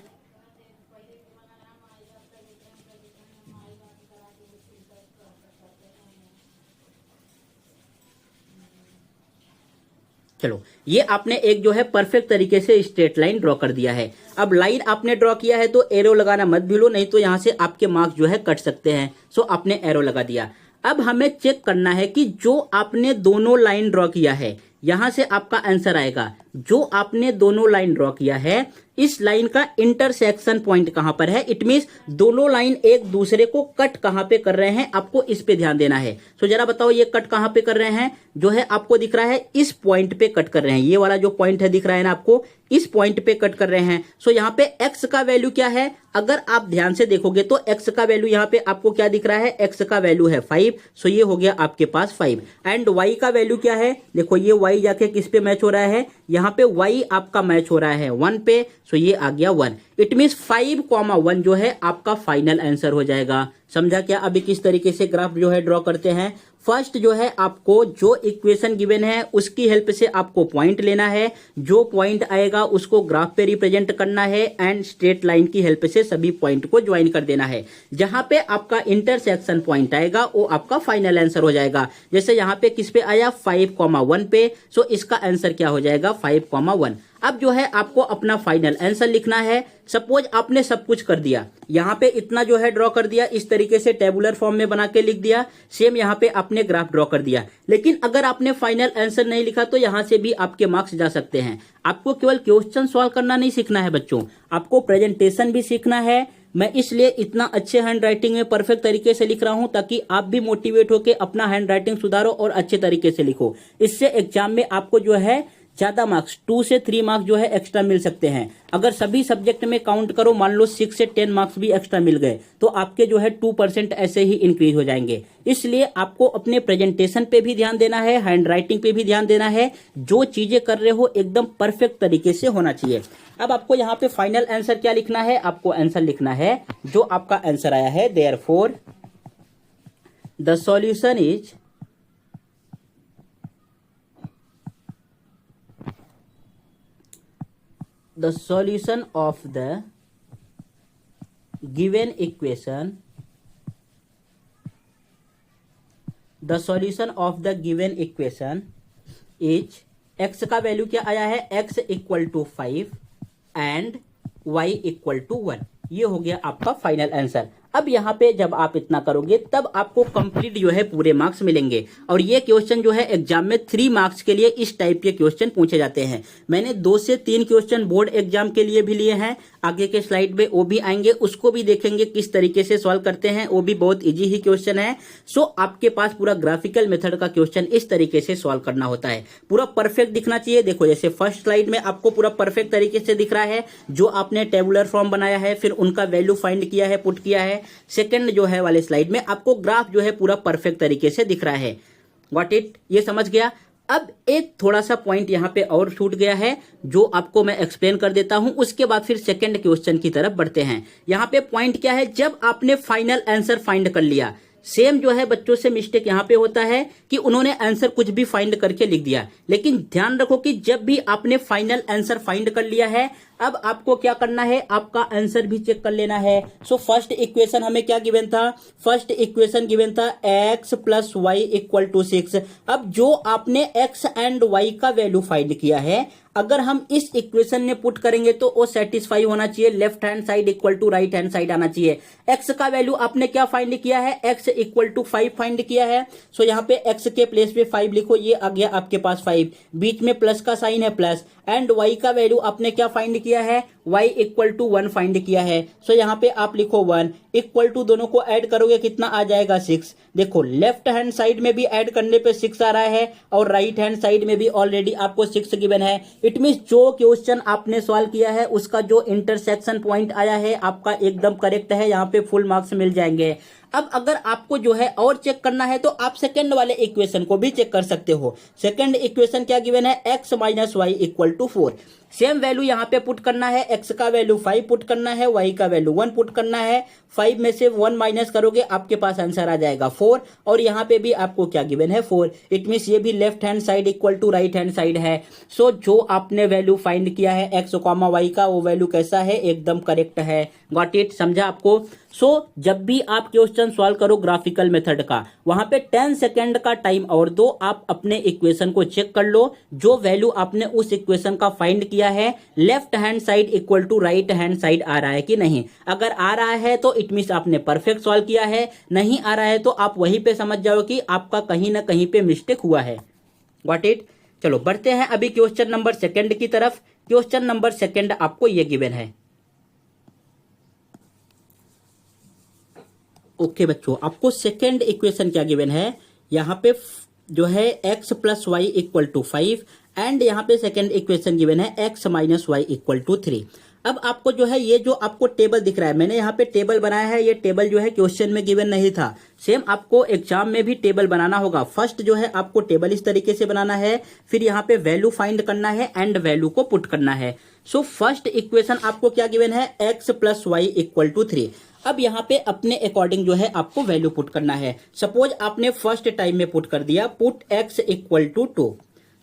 चलो, ये आपने एक जो है परफेक्ट तरीके से स्ट्रेट लाइन ड्रॉ कर दिया है। अब लाइन आपने ड्रॉ किया है तो एरो लगाना मत भूलो, नहीं तो यहां से आपके मार्क्स जो है कट सकते हैं। सो आपने एरो लगा दिया। अब हमें चेक करना है कि जो आपने दोनों लाइन ड्रॉ किया है, यहां से आपका आंसर आएगा। जो आपने दोनों लाइन ड्रॉ किया है, इस लाइन का इंटरसेक्शन पॉइंट कहां पर है, इट मींस दोनों लाइन एक दूसरे को कट कहां पे कर रहे हैं, आपको इस पे ध्यान देना है। सो जरा बताओ ये कट कहां पे कर रहे हैं, जो है आपको दिख रहा है इस पॉइंट पे कट कर रहे हैं। ये वाला जो पॉइंट है दिख रहा है ना आपको, इस पॉइंट पे कट कर रहे हैं। सो यहाँ पे x का वैल्यू क्या है, अगर आप ध्यान से देखोगे तो x का वैल्यू यहाँ पे आपको क्या दिख रहा है, x का वैल्यू है 5। सो ये हो गया आपके पास 5 एंड y का वैल्यू क्या है, देखो ये y जाके किस पे मैच हो रहा है, यहाँ पे y आपका मैच हो रहा है 1 पे। सो ये आ गया 1। इट मीन्स 5,1 जो है आपका फाइनल आंसर हो जाएगा। समझा क्या अभी किस तरीके से ग्राफ जो है ड्रॉ करते हैं। फर्स्ट जो है आपको जो इक्वेशन गिवन है उसकी हेल्प से आपको पॉइंट लेना है, जो पॉइंट आएगा उसको ग्राफ पे रिप्रेजेंट करना है एंड स्ट्रेट लाइन की हेल्प से सभी पॉइंट को ज्वाइन कर देना है। जहां पे आपका इंटरसेक्शन पॉइंट आएगा वो आपका फाइनल आंसर हो जाएगा। जैसे यहाँ पे किस पे आया 5,1 पे, सो इसका आंसर क्या हो जाएगा 5,1। अब जो है आपको अपना फाइनल आंसर लिखना है। सपोज आपने सब कुछ कर दिया, यहाँ पे इतना जो है ड्रॉ कर दिया, इस तरीके से टेबुलर फॉर्म में बना के लिख दिया, सेम यहाँ पे आपने ग्राफ ड्रॉ कर दिया। लेकिन अगर आपने फाइनल आंसर नहीं लिखा तो यहाँ से भी आपके मार्क्स जा सकते हैं। आपको केवल क्वेश्चन सॉल्व करना नहीं सीखना है बच्चों, आपको प्रेजेंटेशन भी सीखना है। मैं इसलिए इतना अच्छे हैंड राइटिंग में परफेक्ट तरीके से लिख रहा हूं ताकि आप भी मोटिवेट होकर अपना हैंड राइटिंग सुधारो और अच्छे तरीके से लिखो। इससे एग्जाम में आपको जो है ज्यादा मार्क्स 2 से 3 मार्क्स जो है एक्स्ट्रा मिल सकते हैं। अगर सभी सब्जेक्ट में काउंट करो, मान लो 6 से 10 मार्क्स भी एक्स्ट्रा मिल गए तो आपके जो है 2% ऐसे ही इंक्रीज हो जाएंगे। इसलिए आपको अपने प्रेजेंटेशन पे भी ध्यान देना है, हैंड राइटिंग पे भी ध्यान देना है। जो चीजें कर रहे हो एकदम परफेक्ट तरीके से होना चाहिए। अब आपको यहाँ पे फाइनल आंसर क्या लिखना है, आपको आंसर लिखना है जो आपका आंसर आया है, therefore the solution is the solution of the given equation is x का वैल्यू क्या आया है, x equal to 5 and y equal to 1। ये हो गया आपका फाइनल आंसर। अब यहाँ पे जब आप इतना करोगे तब आपको कंप्लीट जो है पूरे मार्क्स मिलेंगे। और ये क्वेश्चन जो है एग्जाम में 3 मार्क्स के लिए इस टाइप के क्वेश्चन पूछे जाते हैं। मैंने 2 से 3 क्वेश्चन बोर्ड एग्जाम के लिए भी लिए हैं, आगे के स्लाइड में वो भी आएंगे, उसको भी देखेंगे किस तरीके से सॉल्व करते हैं। वो भी बहुत इजी ही क्वेश्चन है। सो आपके पास पूरा ग्राफिकल मेथड का क्वेश्चन इस तरीके से सॉल्व करना होता है। पूरा परफेक्ट दिखना चाहिए। देखो जैसे फर्स्ट स्लाइड में आपको पूरा परफेक्ट तरीके से दिख रहा है, जो आपने टेबुलर फॉर्म बनाया है, फिर उनका वैल्यू फाइंड किया है, पुट किया है। सेकंड जो है वाले स्लाइड में आपको ग्राफ जो है पूरा परफेक्ट तरीके से दिख रहा है। गॉट इट, ये समझ गया। अब एक थोड़ा सा पॉइंट यहां पे और छूट गया है जो आपको मैं एक्सप्लेन कर देता हूं, उसके बाद फिर सेकंड क्वेश्चन की तरफ बढ़ते हैं। यहां पे पॉइंट क्या है, जब आपने फाइनल आंसर फाइंड कर लिया, सेम जो है बच्चों से मिस्टेक यहां पे होता है कि उन्होंने आंसर कुछ भी फाइंड करके लिख दिया। लेकिन ध्यान रखो कि जब भी आपने फाइनल आंसर फाइंड कर लिया है, अब आपको क्या करना है, आपका आंसर भी चेक कर लेना है। सो फर्स्ट इक्वेशन हमें क्या गिवन था, फर्स्ट इक्वेशन गिवन था x plus y equal to 6। अब जो आपने x एंड y का वैल्यू फाइंड किया है, अगर हम इस इक्वेशन में पुट करेंगे तो वो सेटिस्फाई होना चाहिए, left hand side equal to right hand side आना चाहिए। x का वैल्यू आपने क्या फाइंड किया है, x इक्वल टू 5 फाइंड किया है। सो यहाँ पे x के प्लेस पे 5 लिखो, ये आ गया आपके पास 5, बीच में प्लस का साइन है प्लस। एंड y का वैल्यू आपने क्या फाइंड किया है, y इक्वल टू 1 फाइंड किया है। सो यहाँ पे आप लिखो 1 इक्वल टू, दोनों को ऐड करोगे कितना आ जाएगा 6। देखो लेफ्ट हैंड साइड में भी ऐड करने पे 6 आ रहा है और राइट हैंड साइड में भी ऑलरेडी आपको 6 गिवन है। इट मींस जो क्वेश्चन आपने सॉल्व किया है उसका जो इंटरसेक्शन पॉइंट आया है आपका एकदम करेक्ट है, यहाँ पे फुल मार्क्स मिल जाएंगे। अब अगर आपको जो है और चेक करना है तो आप सेकंड वाले इक्वेशन को भी चेक कर सकते हो। सेकंड इक्वेशन क्या गिवन है, x minus y equal to 4। Same value यहाँ पे पुट करना है, x का वैल्यू 5 पुट करना है, y का वैल्यू 1 पुट करना है। 5 में से 1 माइनस करोगे आपके पास आंसर आ जाएगा 4, और यहाँ पे भी आपको क्या गिवन है 4। इट मीन्स ये भी left hand side equal to right hand side है। सो जो आपने वैल्यू फाइंड किया है x कॉमा y का, वो वैल्यू कैसा है, एकदम करेक्ट है। गॉट इट, समझा आपको। सो जब भी आप क्वेश्चन सॉल्व करो ग्राफिकल मेथड का, वहां पे 10 सेकेंड का टाइम और दो, आप अपने इक्वेशन को चेक कर लो, जो वैल्यू आपने उस इक्वेशन का फाइंड किया है left hand side equal to right hand side आ रहा है कि नहीं। अगर आ रहा है तो इट मीन्स आपने परफेक्ट सॉल्व किया है, नहीं आ रहा है तो आप वहीं पे समझ जाओ कि आपका कहीं ना कहीं पे मिस्टेक हुआ है। Got it. चलो बढ़ते हैं अभी क्वेश्चन नंबर सेकंड की तरफ। क्वेश्चन नंबर सेकंड आपको ये गिवन है। ओके बच्चों, आपको सेकेंड इक्वेशन क्या गिवन है, यहाँ पे जो है x plus y equal to 5 and यहाँ पे सेकेंड इक्वेशन गिवन है x minus y equal to 3। अब आपको जो है ये जो आपको टेबल दिख रहा है, मैंने यहाँ पे टेबल बनाया है, ये टेबल जो है क्वेश्चन में गिवन नहीं था। सेम आपको एग्जाम में भी टेबल बनाना होगा। फर्स्ट जो है आपको टेबल इस तरीके से बनाना है, फिर यहाँ पे वैल्यू फाइंड करना है एंड वैल्यू को पुट करना है। सो फर्स्ट इक्वेशन आपको क्या गिवन है, x plus y equal to 3। अब यहाँ पे अपने अकॉर्डिंग जो है आपको वैल्यू पुट करना है। सपोज आपने फर्स्ट टाइम में पुट कर दिया, पुट x इक्वल टू 2।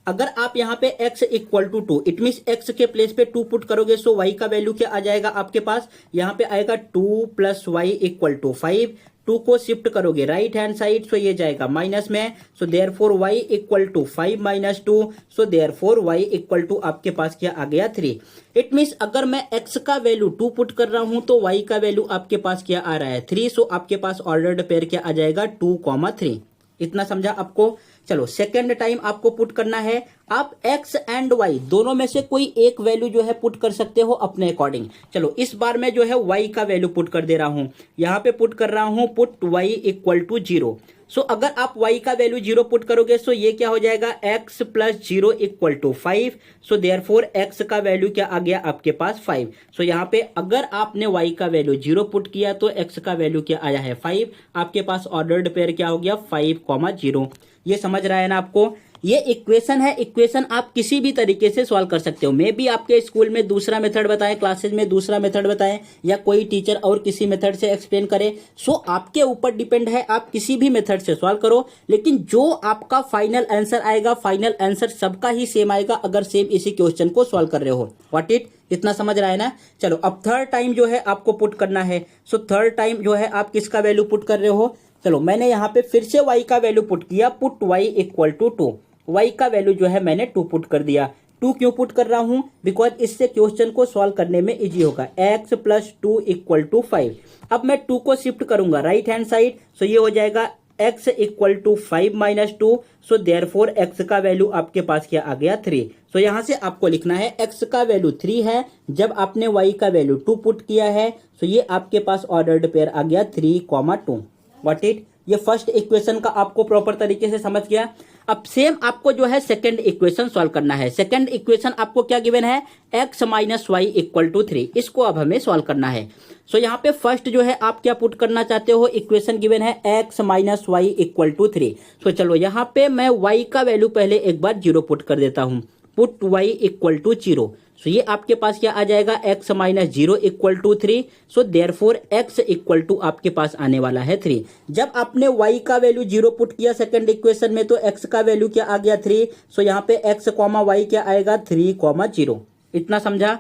अगर आप यहाँ पे x equal to 2, it means x के प्लेस पे 2 पुट करोगे, सो y का वैल्यू क्या आ जाएगा आपके पास, यहाँ पे आएगा 2 प्लस वाई इक्वल टू 5। 2 को शिफ्ट करोगे राइट हैंड साइड, सो ये जाएगा माइनस में, so therefore y equal to 5 minus 2, so therefore y equal to आपके पास क्या आ गया 3। इट मीन्स अगर मैं x का वैल्यू 2 पुट कर रहा हूं तो y का वैल्यू आपके पास क्या आ रहा है 3, सो आपके पास ऑर्डर्ड पेयर क्या आ जाएगा 2,3। इतना समझा आपको। चलो सेकेंड टाइम आपको पुट करना है, आप x एंड y दोनों में से कोई एक वैल्यू जो है पुट कर सकते हो अपने अकॉर्डिंग। चलो इस बार मैं जो है y का वैल्यू पुट कर दे रहा हूं, यहां पे पुट कर रहा हूं पुट y इक्वल टू 0। सो अगर आप y का वैल्यू 0 पुट करोगे सो ये क्या हो जाएगा x plus 0 equal to 5, so therefore x का वैल्यू क्या आ गया आपके पास 5। सो यहाँ पे अगर आपने y का वैल्यू 0 पुट किया तो x का वैल्यू क्या आया है 5, आपके पास ऑर्डर्ड पेयर क्या हो गया 5,0। ये समझ रहा है ना आपको। ये इक्वेशन है, इक्वेशन आप किसी भी तरीके से सॉल्व कर सकते हो। मे बी आपके स्कूल में दूसरा मेथड बताएं, क्लासेज में दूसरा मेथड बताएं, या कोई टीचर और किसी मेथड से एक्सप्लेन करे, सो आपके ऊपर डिपेंड है, आप किसी भी मेथड से सॉल्व करो, लेकिन जो आपका फाइनल आंसर आएगा, फाइनल आंसर सबका ही सेम आएगा अगर सेम इसी क्वेश्चन को सॉल्व कर रहे हो। व्हाट इट, इतना समझ रहा है ना। चलो अब थर्ड टाइम जो है आपको पुट करना है। सो थर्ड टाइम जो है आप किसका वैल्यू पुट कर रहे हो, चलो मैंने यहाँ पे फिर से y का वैल्यू पुट किया, put y equal to 2। y का वैल्यू जो है मैंने 2 पुट कर दिया। 2 क्यों पुट कर रहा हूं, बिकॉज इससे क्वेश्चन को सॉल्व करने में इजी होगा। x plus 2 equal to 5। अब मैं 2 को शिफ्ट करूंगा राइट हैंड साइड, सो ये हो जाएगा x equal to 5 minus 2, so therefore x का वैल्यू आपके पास क्या आ गया 3। सो यहां से आपको लिखना है x का वैल्यू 3 है, जब आपने y का वैल्यू 2 पुट किया है, सो ये आपके पास ऑर्डर्ड पेयर आ गया 3,2। व्हाट इट, ये फर्स्ट इक्वेशन का आपको प्रॉपर तरीके से समझ गया। अब सेम आपको जो है सेकंड इक्वेशन सॉल्व करना है। सेकंड इक्वेशन आपको क्या गिवन है x minus y equal to 3, इसको अब हमें सॉल्व करना है। सो यहाँ पे फर्स्ट जो है आप क्या पुट करना चाहते हो, इक्वेशन गिवन है x minus y equal to 3। So चलो यहाँ पे मैं y का वैल्यू पहले एक बार 0 पुट कर देता हूँ, put y equal to 0। So ये आपके पास क्या आ जाएगा x minus 0 equal to 3, so therefore x equal to आपके पास आने वाला है 3। जब आपने y का वैल्यू 0 पुट किया सेकंड इक्वेशन में तो x का वैल्यू क्या आ गया 3, सो यहाँ पे x कॉमा y क्या आएगा 3,0। इतना समझा।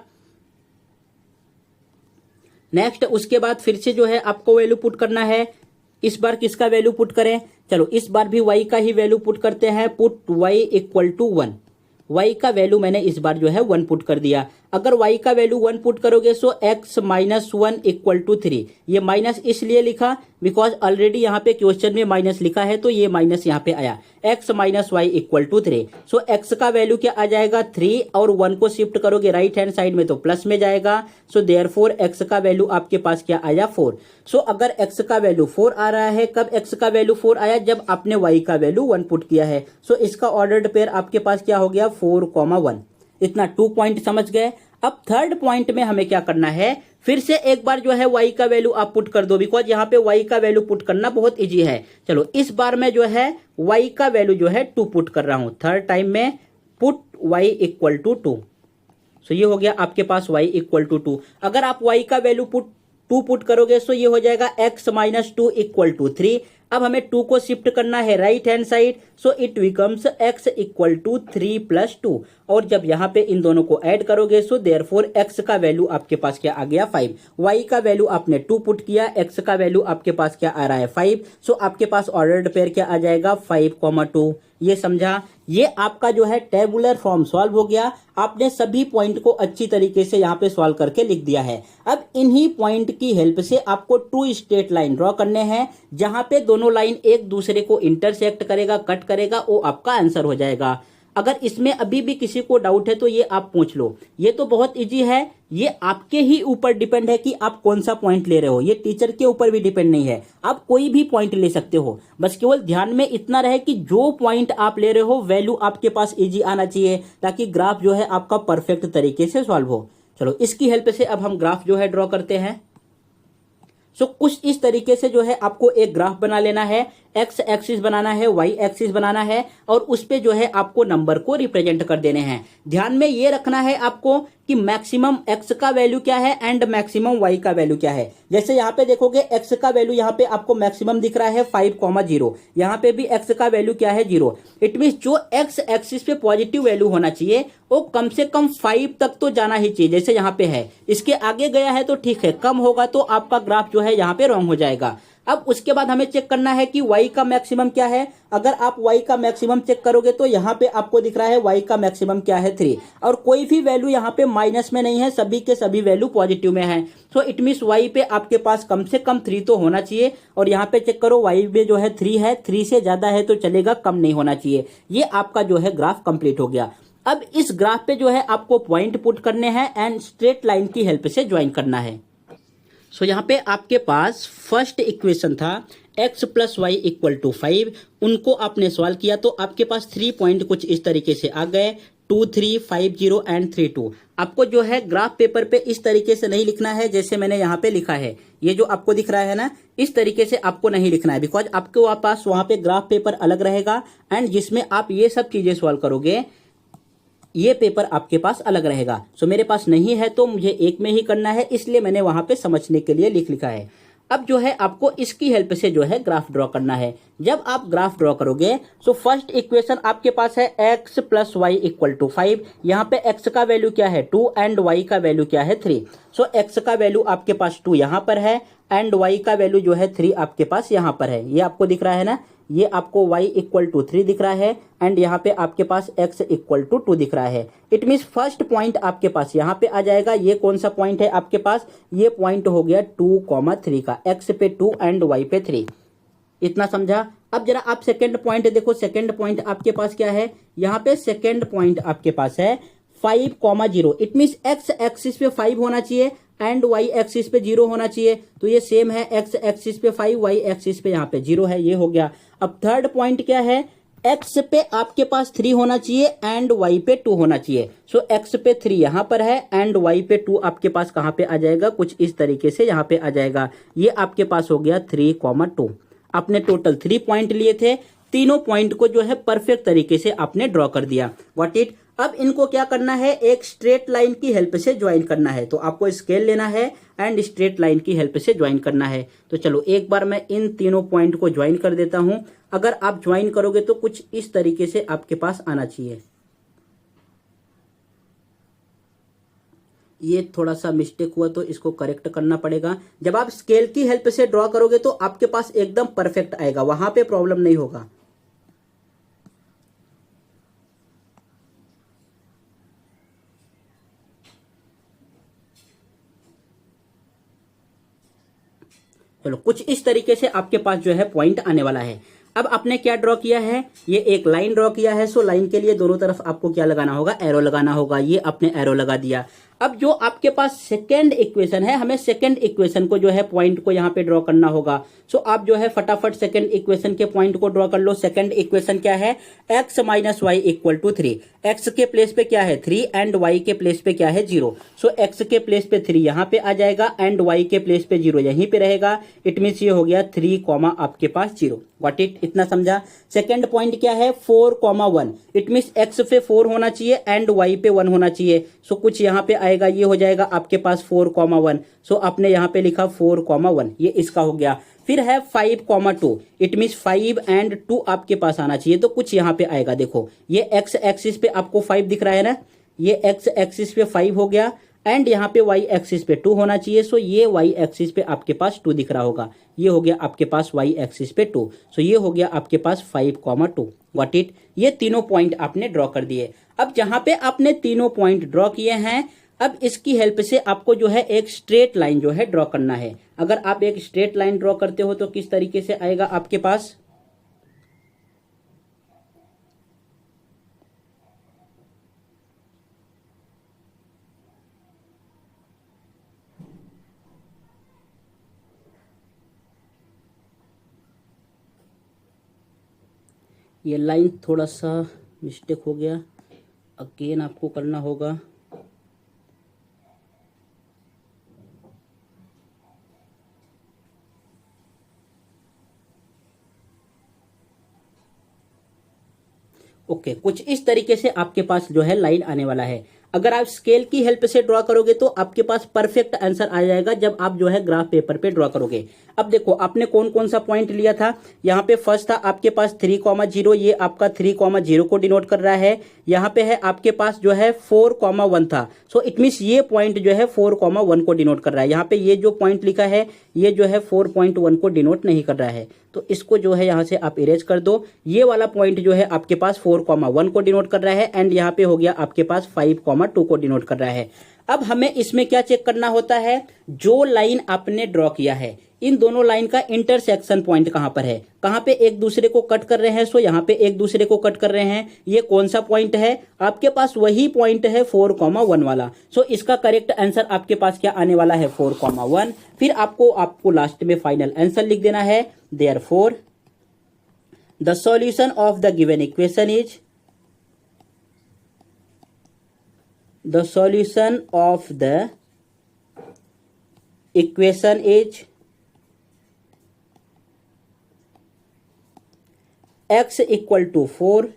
नेक्स्ट उसके बाद फिर से जो है आपको वैल्यू पुट करना है। इस बार किसका वैल्यू पुट करें, चलो इस बार भी y का ही वैल्यू पुट करते हैं, put y equal to 1। y का वैल्यू मैंने इस बार जो है 1 पुट कर दिया। अगर y का वैल्यू 1 पुट करोगे so x minus 1 equal to 3। ये माइनस इसलिए लिखा बिकॉज ऑलरेडी यहाँ पे क्वेश्चन में माइनस लिखा है, तो ये माइनस यहाँ पे आया, x minus y equal to 3। So x का वैल्यू क्या आ जाएगा 3, और 1 को शिफ्ट करोगे राइट हैंड साइड में तो प्लस में जाएगा। सो देयरफॉर x का वैल्यू आपके पास क्या आया 4। सो अगर x का वैल्यू 4 आ रहा है, कब x का वैल्यू 4 आया, जब आपने y का वैल्यू 1 पुट किया है। सो इसका ऑर्डर्ड पेयर आपके पास क्या हो गया 4,1। इतना 2 पॉइंट समझ गए। अब थर्ड पॉइंट में हमें क्या करना है, फिर से एक बार जो है y का वैल्यू आप पुट कर दो, बिकॉज यहाँ पे y का वैल्यू पुट करना बहुत इजी है। चलो इस बार मैं जो है y का वैल्यू जो है 2 पुट कर रहा हूं। थर्ड टाइम में पुट y इक्वल टू 2। सो ये हो गया आपके पास y इक्वल टू 2। अगर आप y का वैल्यू 2 पुट करोगे सो ये हो जाएगा x माइनस 2 इक्वल टू 3। अब हमें 2 को शिफ्ट करना है right hand side, so it becomes x equal to 3 plus 2। और जब यहाँ पे इन दोनों को ऐड करोगे सो देयरफॉर x का वैल्यू आपके पास क्या आ गया 5। y का वैल्यू आपने 2 पुट किया, x का वैल्यू आपके पास क्या आ रहा है 5। सो आपके पास ऑर्डर्ड पेयर क्या आ जाएगा 5,2। ये समझा। ये आपका जो है टेबुलर फॉर्म सॉल्व हो गया। आपने सभी पॉइंट को अच्छी तरीके से यहाँ पे सॉल्व करके लिख दिया है। अब इन्हीं पॉइंट की हेल्प से आपको 2 स्ट्रेट लाइन ड्रॉ करने हैं, जहां पे दोनों लाइन एक दूसरे को इंटरसेक्ट करेगा, कट करेगा, वो आपका आंसर हो जाएगा। अगर इसमें अभी भी किसी को डाउट है तो ये आप पूछ लो। ये तो बहुत इजी है, ये आपके ही ऊपर डिपेंड है कि आप कौन सा पॉइंट ले रहे हो। ये टीचर के ऊपर भी डिपेंड नहीं है, आप कोई भी पॉइंट ले सकते हो। बस केवल ध्यान में इतना रहे कि जो पॉइंट आप ले रहे हो वैल्यू आपके पास इजी आना चाहिए, ताकि ग्राफ जो है आपका परफेक्ट तरीके से सॉल्व हो। चलो इसकी हेल्प से अब हम ग्राफ जो है ड्रॉ करते हैं। सो कुछ इस तरीके से जो है आपको एक ग्राफ बना लेना है। एक्स एक्सिस बनाना है, वाई एक्सिस बनाना है, और उस पे जो है आपको नंबर को रिप्रेजेंट कर देने हैं। ध्यान में ये रखना है आपको कि मैक्सिमम एक्स का वैल्यू क्या है एंड मैक्सिमम वाई का वैल्यू क्या है। जैसे यहाँ पे देखोगे एक्स का वैल्यू यहाँ पे आपको मैक्सिमम दिख रहा है 5,0, यहाँ पे भी एक्स का वैल्यू क्या है 0। इट मीन जो एक्स एक्सिस पे पॉजिटिव वैल्यू होना चाहिए वो कम से कम 5 तक तो जाना ही चाहिए, जैसे यहाँ पे है। इसके आगे गया है तो ठीक है, कम होगा तो आपका ग्राफ जो है यहाँ पे रॉन्ग हो जाएगा। अब उसके बाद हमें चेक करना है कि y का मैक्सिमम क्या है। अगर आप y का मैक्सिमम चेक करोगे तो यहाँ पे आपको दिख रहा है y का मैक्सिमम क्या है 3, और कोई भी वैल्यू यहाँ पे माइनस में नहीं है, सभी के सभी वैल्यू पॉजिटिव में है। सो इट मीन्स y पे आपके पास कम से कम 3 तो होना चाहिए। और यहाँ पे चेक करो y में जो है 3 है, 3 से ज्यादा है तो चलेगा, कम नहीं होना चाहिए। ये आपका जो है ग्राफ कंप्लीट हो गया। अब इस ग्राफ पे जो है आपको पॉइंट पुट करने हैं एंड स्ट्रेट लाइन की हेल्प से ज्वाइन करना है। सो यहाँ पे आपके पास फर्स्ट इक्वेशन था x plus y equal to 5, उनको आपने सॉल्व किया तो आपके पास 3 पॉइंट कुछ इस तरीके से आ गए, 2 3 5 0 एंड 3 2। आपको जो है ग्राफ पेपर पे इस तरीके से नहीं लिखना है जैसे मैंने यहाँ पे लिखा है। ये जो आपको दिख रहा है ना, इस तरीके से आपको नहीं लिखना है, बिकॉज आपके पास वहां पे ग्राफ पेपर अलग रहेगा एंड जिसमें आप ये सब चीजें सॉल्व करोगे, ये पेपर आपके पास अलग रहेगा। सो मेरे पास नहीं है तो मुझे एक में ही करना है, इसलिए मैंने वहां पे समझने के लिए लिखा है। अब जो है आपको इसकी हेल्प से जो है ग्राफ ड्रॉ करना है। जब आप ग्राफ ड्रॉ करोगे सो फर्स्ट इक्वेशन आपके पास है x plus y equal to 5। यहाँ पे x का वैल्यू क्या है 2 एंड y का वैल्यू क्या है 3। सो x का वैल्यू आपके पास 2 यहाँ पर है एंड y का वैल्यू जो है 3 आपके पास यहाँ पर है। ये आपको दिख रहा है ना, ये आपको y इक्वल टू 3 दिख रहा है एंड यहाँ पे आपके पास x इक्वल टू 2 दिख रहा है। इट मीन्स फर्स्ट पॉइंट आपके पास यहाँ पे आ जाएगा। ये कौन सा पॉइंट है आपके पास, ये पॉइंट हो गया 2,3 का, x पे 2 एंड y पे 3। इतना समझा। अब जरा आप सेकंड पॉइंट देखो, सेकंड पॉइंट आपके पास क्या है, यहाँ पे सेकंड पॉइंट आपके पास है 5,0। इट मीन्स x एक्सिस पे 5 होना चाहिए एंड y एक्सिस पे 0 होना चाहिए। तो ये सेम है, x एक्सिस पे 5, y एक्सिस पे यहाँ पे 0 है। ये हो गया। अब थर्ड पॉइंट क्या है, x पे आपके पास 3 होना चाहिए एंड y पे 2 होना चाहिए। सो x पे 3 यहाँ पर है एंड y पे 2 आपके पास कहाँ पे आ जाएगा, कुछ इस तरीके से यहाँ पे आ जाएगा। ये आपके पास हो गया 3,2। आपने टोटल 3 पॉइंट लिए थे, तीनों पॉइंट को जो है परफेक्ट तरीके से आपने ड्रॉ कर दिया। What it. अब इनको क्या करना है, एक स्ट्रेट लाइन की हेल्प से ज्वाइन करना है। तो आपको स्केल लेना है एंड स्ट्रेट लाइन की हेल्प से ज्वाइन करना है। तो चलो एक बार मैं इन तीनों पॉइंट को ज्वाइन कर देता हूं। अगर आप ज्वाइन करोगे तो कुछ इस तरीके से आपके पास आना चाहिए। ये थोड़ा सा मिस्टेक हुआ तो इसको करेक्ट करना पड़ेगा। जब आप स्केल की हेल्प से ड्रॉ करोगे तो आपके पास एकदम परफेक्ट आएगा, वहां पे प्रॉब्लम नहीं होगा। चलो कुछ इस तरीके से आपके पास जो है पॉइंट आने वाला है। अब आपने क्या ड्रॉ किया है, ये एक लाइन ड्रॉ किया है। सो लाइन के लिए दोनों तरफ आपको क्या लगाना होगा, एरो लगाना होगा। ये आपने एरो लगा दिया। अब जो आपके पास सेकेंड इक्वेशन है, हमें सेकेंड इक्वेशन को जो है पॉइंट को यहाँ पे ड्रॉ करना होगा। सो आप जो है फटाफट सेकेंड इक्वेशन के पॉइंट को ड्रॉ कर लो। सेकेंड इक्वेशन क्या है, x minus y equal to 3। x के प्लेस पे क्या है 3 एंड y के प्लेस पे क्या है 0। सो x के प्लेस पे 3 यहाँ पे आ जाएगा एंड y के प्लेस पे 0 यहीं पे रहेगा। इट मीन्स ये हो गया 3 कॉमा आपके पास 0। What it. इतना समझा। सेकेंड पॉइंट क्या है 4,1। इट मीन्स x पे 4 होना चाहिए एंड y पे 1 होना चाहिए। सो कुछ यहाँ पे आएगा, ये हो जाएगा आपके पास 4,1। सो आपने यहाँ पे लिखा 4,1, ये इसका हो गया। फिर है 5,2। इट मीन्स 5 एंड 2 आपके पास आना चाहिए। तो कुछ यहाँ पे आएगा, देखो ये x एक्सिस पे आपको 5 दिख रहा है ना, ये x एक्सिस पे 5 हो गया एंड यहाँ पे y एक्सिस पे 2 होना चाहिए। सो ये y एक्सिस पे आपके पास 2 दिख रहा होगा। ये हो गया आपके पास y एक्सिस पे 2। सो ये हो गया आपके पास 5,2। What it. ये तीनों पॉइंट आपने ड्रॉ कर दिए। अब जहां पे आपने तीनों पॉइंट ड्रॉ किए हैं, अब इसकी हेल्प से आपको जो है एक स्ट्रेट लाइन जो है ड्रॉ करना है। अगर आप एक स्ट्रेट लाइन ड्रॉ करते हो तो किस तरीके से आएगा आपके पास, ये लाइन थोड़ा सा मिस्टेक हो गया, अगेन आपको करना होगा। ओके, कुछ इस तरीके से आपके पास जो है लाइन आने वाला है। अगर आप स्केल की हेल्प से ड्रॉ करोगे तो आपके पास परफेक्ट आंसर आ जाएगा जब आप जो है ग्राफ पेपर पे ड्रॉ करोगे। अब देखो आपने कौन कौन सा पॉइंट लिया था। यहाँ पे फर्स्ट था आपके पास 3,0, ये आपका 3,0 को डिनोट कर रहा है। यहाँ पे है आपके पास जो है 4,1 था। सो इट मीन्स ये पॉइंट जो है 4,1 को डिनोट कर रहा है। यहाँ पे ये जो पॉइंट लिखा है ये जो है 4.1 को डिनोट नहीं कर रहा है, तो इसको जो है यहाँ से आप इरेज कर दो। ये वाला पॉइंट जो है आपके पास 4,1 को डिनोट कर रहा है एंड यहाँ पे हो गया आपके पास 5,2 को डिनोट कर रहा है। अब हमें इसमें क्या चेक करना होता है, जो लाइन आपने ड्रॉ किया है इन दोनों लाइन का इंटरसेक्शन पॉइंट कहां पर है, कहां पे एक दूसरे को कट कर रहे हैं। सो यहाँ पे एक दूसरे को कट कर रहे हैं, ये कौन सा पॉइंट है, आपके पास वही पॉइंट है 4,1 वाला। सो इसका करेक्ट आंसर आपके पास क्या आने वाला है 4,1। फिर आपको लास्ट में फाइनल आंसर लिख देना है। Therefore the solution of the given equation is the solution of the equation is x equal to 4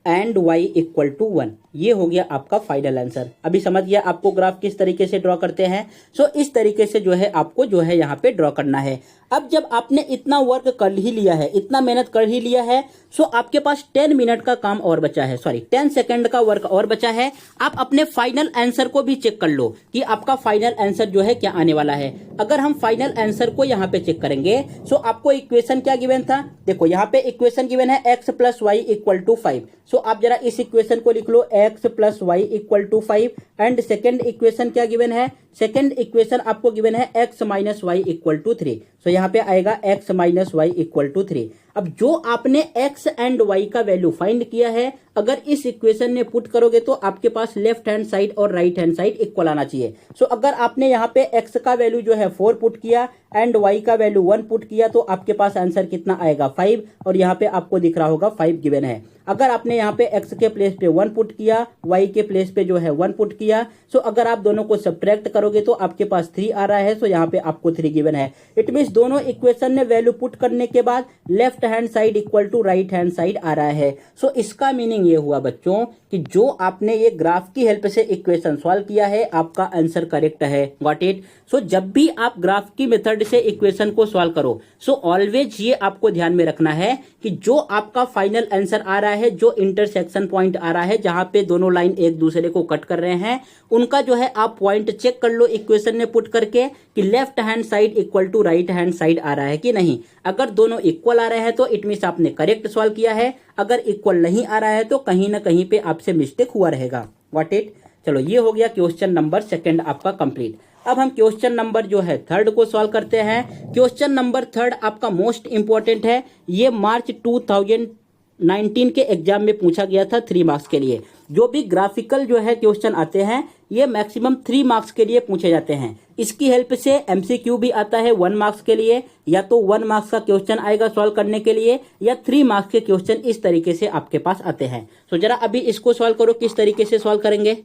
and y equal to 1। ये हो गया आपका फाइनल आंसर। अभी समझ गया आपको ग्राफ किस तरीके से ड्रॉ करते हैं। सो इस तरीके से जो है आपको जो है यहाँ पे ड्रॉ करना है। अब जब आपने इतना वर्क कर ही लिया है, इतना मेहनत कर ही लिया है, सो आपके पास 10 मिनट का काम और बचा है, सॉरी 10 सेकंड का वर्क और बचा है। आप अपने फाइनल आंसर को भी चेक कर लो कि आपका फाइनल आंसर जो है क्या आने वाला है। अगर हम फाइनल आंसर को यहाँ पे चेक करेंगे, सो आपको इक्वेशन क्या गिवन था, देखो यहाँ पे इक्वेशन गिवन है x plus y equal to 5। So आप जरा इस इक्वेशन को लिख लो, x plus y equal to 5। And second equation क्या गिवन है, सेकेंड इक्वेशन आपको गिवन है x minus y equal to 3। So यहाँ पे आएगा x minus y equal to 3। अब जो आपने x एंड y का वैल्यू फाइंड किया है, अगर इस इक्वेशन में पुट करोगे तो आपके पास लेफ्ट हैंड साइड और राइट हैंड साइड इक्वल आना चाहिए। सो अगर आपने यहाँ पे x का वैल्यू जो है 4 पुट किया एंड y का वैल्यू 1 पुट किया तो आपके पास आंसर कितना आएगा 5, और यहाँ पे आपको दिख रहा होगा 5 गिवन है। अगर आपने यहाँ पे x के प्लेस पे 1 पुट किया, y के प्लेस पे जो है 1 पुट किया, सो अगर आप दोनों को सब्ट्रैक्ट करोगे तो आपके पास 3 आ रहा है। सो यहाँ पे आपको 3 गिवन है। इट मीन्स दोनों इक्वेशन में वैल्यू पुट करने के बाद left hand side equal to right hand side आ रहा है। सो इसका मीनिंग ये हुआ बच्चों कि जो आपने ये ग्राफ की हेल्प से इक्वेशन सॉल्व किया है आपका आंसर करेक्ट है। Got it. सो जब भी आप ग्राफ की मेथड से इक्वेशन को सॉल्व करो, सो ऑलवेज ये आपको ध्यान में रखना है कि जो आपका फाइनल आंसर आ रहा है, जो इंटरसेक्शन पॉइंट आ रहा है जहां पे दोनों लाइन एक दूसरे को कट कर रहे हैं, उनका जो है आप पॉइंट चेक कर लो इक्वेशन में पुट करके कि left hand side equal to right hand side आ रहा है कि नहीं। अगर दोनों इक्वल आ रहे हैं तो इट मीन्स आपने करेक्ट सॉल्व किया है। अगर इक्वल नहीं आ रहा है तो कहीं ना कहीं पे आपसे मिस्टेक हुआ रहेगा। What it. चलो ये हो गया क्वेश्चन नंबर सेकंड आपका कंप्लीट। अब हम क्वेश्चन नंबर जो है थर्ड को सॉल्व करते हैं। क्वेश्चन नंबर थर्ड आपका मोस्ट इंपॉर्टेंट है। ये मार्च 2019 के एग्जाम में पूछा गया था 3 मार्क्स के लिए। जो भी ग्राफिकल जो है क्वेश्चन आते हैं ये मैक्सिमम 3 मार्क्स के लिए पूछे जाते हैं। इसकी हेल्प से एमसीक्यू भी आता है 1 मार्क्स के लिए, या तो 1 मार्क्स का क्वेश्चन आएगा सॉल्व करने के लिए, या 3 मार्क्स के क्वेश्चन इस तरीके से आपके पास आते हैं। तो जरा अभी इसको सॉल्व करो, किस तरीके से सॉल्व करेंगे।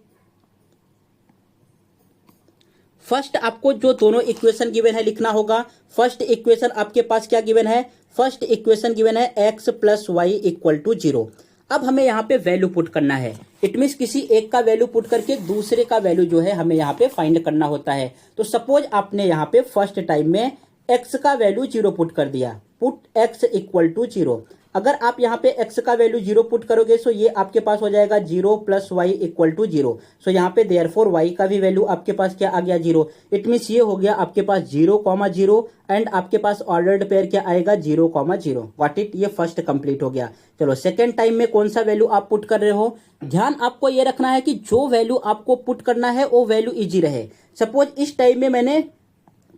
फर्स्ट आपको जो दोनों इक्वेशन गिवन है लिखना होगा। फर्स्ट इक्वेशन आपके पास क्या गिवन है, फर्स्ट इक्वेशन गिवन है x plus y equal to 0। अब हमें यहाँ पे वैल्यू पुट करना है। इट मीन्स किसी एक का वैल्यू पुट करके दूसरे का वैल्यू जो है हमें यहाँ पे फाइंड करना होता है। तो सपोज आपने यहाँ पे फर्स्ट टाइम में x का वैल्यू 0 पुट कर दिया, पुट x इक्वल टू 0। अगर आप यहाँ पे x का वैल्यू 0 पुट करोगे सो ये आपके पास हो जाएगा 0 प्लस वाई इक्वल टू 0। सो यहाँ पे देयरफॉर y का भी वैल्यू आपके पास क्या आ गया 0। इट मीन्स ये हो गया आपके पास 0,0 एंड आपके पास ऑर्डर्ड पेयर क्या आएगा 0,0। What it. ये फर्स्ट कंप्लीट हो गया। चलो सेकेंड टाइम में कौन सा वैल्यू आप पुट कर रहे हो, ध्यान आपको ये रखना है कि जो वैल्यू आपको पुट करना है वो वैल्यू इजी रहे। सपोज इस टाइम में मैंने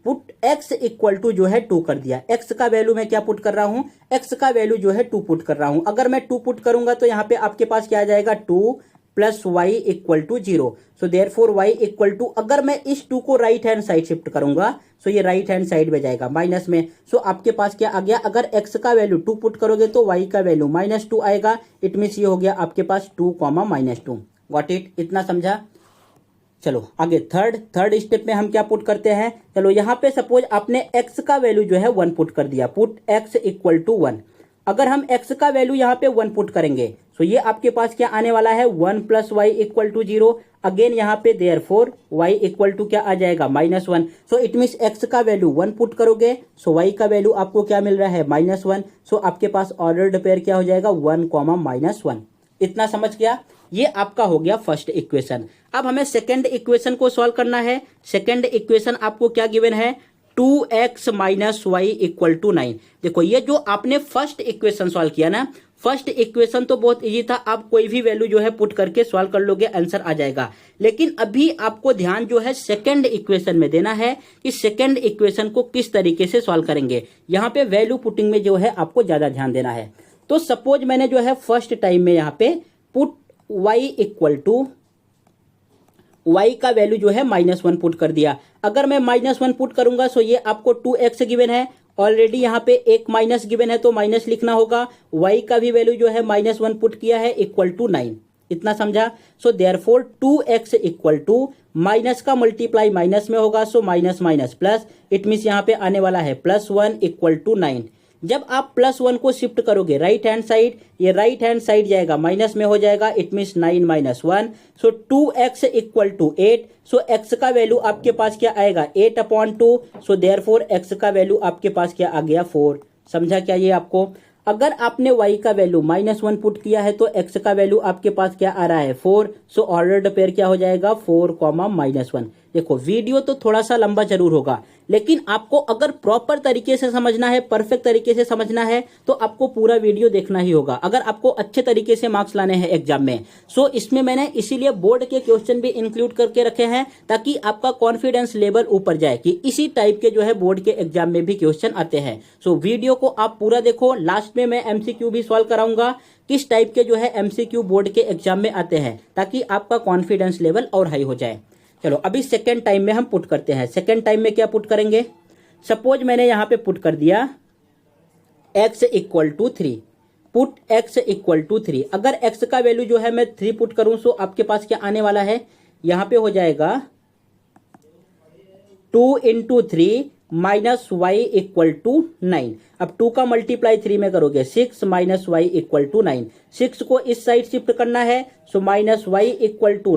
पुट x इक्वल टू जो है 2 कर दिया। x का वैल्यू मैं क्या पुट कर रहा हूं, x का वैल्यू जो है 2 पुट कर रहा हूं। अगर मैं 2 पुट करूंगा तो यहाँ पे आपके पास क्या आ जाएगा 2 plus y equal to 0। So therefore y equal to, अगर मैं इस 2 को राइट हैंड साइड शिफ्ट करूंगा सो ये राइट हैंड साइड में जाएगा माइनस में। सो आपके पास क्या आ गया, अगर x का वैल्यू 2 पुट करोगे तो y का वैल्यू -2 आएगा। इट मीन्स ये हो गया आपके पास 2, -2। What it. इतना समझा। चलो आगे थर्ड स्टेप में हम क्या पुट करते हैं। चलो यहाँ पे सपोज आपने x का वैल्यू जो है 1 पुट कर दिया, पुट x इक्वल टू 1। अगर हम x का वैल्यू यहाँ पे 1 पुट करेंगे सो ये आपके पास क्या आने वाला है 1 + y = 0। अगेन यहाँ पे देयरफॉर y = क्या आ जाएगा -1। सो इट मीन्स x का वैल्यू 1 पुट करोगे, सो y का वैल्यू आपको क्या मिल रहा है -1। सो आपके पास ऑर्डर्ड पेयर क्या हो जाएगा 1, -1। इतना समझ गया। ये आपका हो गया फर्स्ट इक्वेशन। अब हमें सेकंड इक्वेशन को सॉल्व करना है। सेकंड इक्वेशन आपको क्या गिवन है 2x - y = 9। देखो ये जो आपने फर्स्ट इक्वेशन सॉल्व किया ना, फर्स्ट इक्वेशन तो बहुत इजी था, आप कोई भी वैल्यू जो है पुट करके सॉल्व कर लोगे, आंसर आ जाएगा। लेकिन अभी आपको ध्यान जो है सेकंड इक्वेशन में देना है कि सेकंड इक्वेशन को किस तरीके से सॉल्व करेंगे। यहाँ पे वैल्यू पुटिंग में जो है आपको ज्यादा ध्यान देना है। तो सपोज मैंने जो है फर्स्ट टाइम में यहाँ पे पुट y का वैल्यू जो है -1 पुट कर दिया। अगर मैं -1 पुट करूंगा सो ये आपको 2x गिवन है, ऑलरेडी यहाँ पे एक माइनस गिवन है तो माइनस लिखना होगा। y का भी वैल्यू जो है -1 पुट किया है = 9। इतना समझा। सो देयरफॉर 2x = माइनस का मल्टीप्लाई माइनस में होगा, so minus minus plus, it means यहाँ पे आने वाला है +1 = 9। जब आप +1 को शिफ्ट करोगे राइट हैंड साइड, ये राइट हैंड साइड जाएगा माइनस में हो जाएगा, it means 9 - 1। So 2x = 8। So x का वैल्यू आपके पास क्या आएगा 8/2। सो देयरफॉर x का वैल्यू आपके पास क्या आ गया 4। समझा क्या ये आपको। अगर आपने y का वैल्यू -1 पुट किया है तो x का वैल्यू आपके पास क्या आ रहा है 4। सो ऑर्डर्ड पेयर क्या हो जाएगा 4, -1। देखो वीडियो तो थोड़ा सा लंबा जरूर होगा, लेकिन आपको अगर प्रॉपर तरीके से समझना है, परफेक्ट तरीके से समझना है तो आपको पूरा वीडियो देखना ही होगा, अगर आपको अच्छे तरीके से मार्क्स लाने हैं एग्जाम में। सो इसमें मैंने इसीलिए बोर्ड के क्वेश्चन भी इंक्लूड करके रखे हैं ताकि आपका कॉन्फिडेंस लेवल ऊपर जाए कि इसी टाइप के जो है बोर्ड के एग्जाम में भी क्वेश्चन आते हैं। सो वीडियो को आप पूरा देखो, लास्ट में मैं MCQ भी सॉल्व कराऊंगा किस टाइप के जो है MCQ बोर्ड के एग्जाम में आते हैं, ताकि आपका कॉन्फिडेंस लेवल और हाई हो जाए। चलो अभी सेकेंड टाइम में हम पुट करते हैं। सेकेंड टाइम में क्या पुट करेंगे, सपोज मैंने यहां पे पुट कर दिया x = 3। Put x = 3। अगर x का वैल्यू जो है मैं 3 पुट करूं सो आपके पास क्या आने वाला है, यहां पे हो जाएगा 2 × 3 -y = 9। अब 2 का मल्टीप्लाई 3 में करोगे 6 - y = 9। 6 को इस साइड शिफ्ट करना है, सो -y =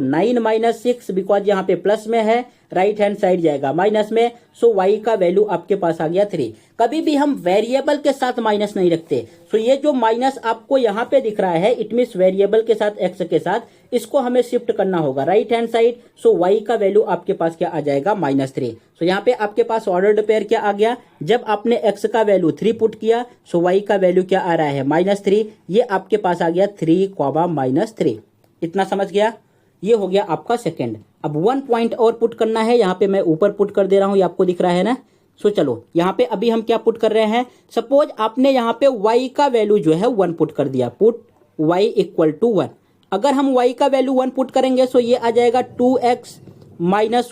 9 - 6, बिकॉज यहाँ पे प्लस में है, राइट हैंड साइड जाएगा माइनस में। सो y का वैल्यू आपके पास आ गया 3। कभी भी हम वेरिएबल के साथ माइनस नहीं रखते। सो ये जो माइनस आपको यहाँ पे दिख रहा है इट मीन्स वेरिएबल के साथ x के साथ, इसको हमें शिफ्ट करना होगा राइट हैंड साइड। सो y का वैल्यू आपके पास क्या आ जाएगा -3। सो यहाँ पे आपके पास ऑर्डर्ड पेयर क्या आ गया, जब आपने x का वैल्यू 3 पुट किया सो y का वैल्यू क्या आ रहा है -3। ये आपके पास आ गया 3, -3। इतना समझ गया। ये हो गया आपका सेकंड। अब 1 पॉइंट और पुट करना है, यहाँ पे मैं ऊपर पुट कर दे रहा हूं, ये आपको दिख रहा है ना। सो चलो यहाँ पे अभी हम क्या पुट कर रहे हैं, सपोज आपने यहाँ पे y का वैल्यू जो है 1 पुट कर दिया, पुट y = 1। अगर हम y का वैल्यू 1 पुट करेंगे सो ये आ जाएगा 2x - 1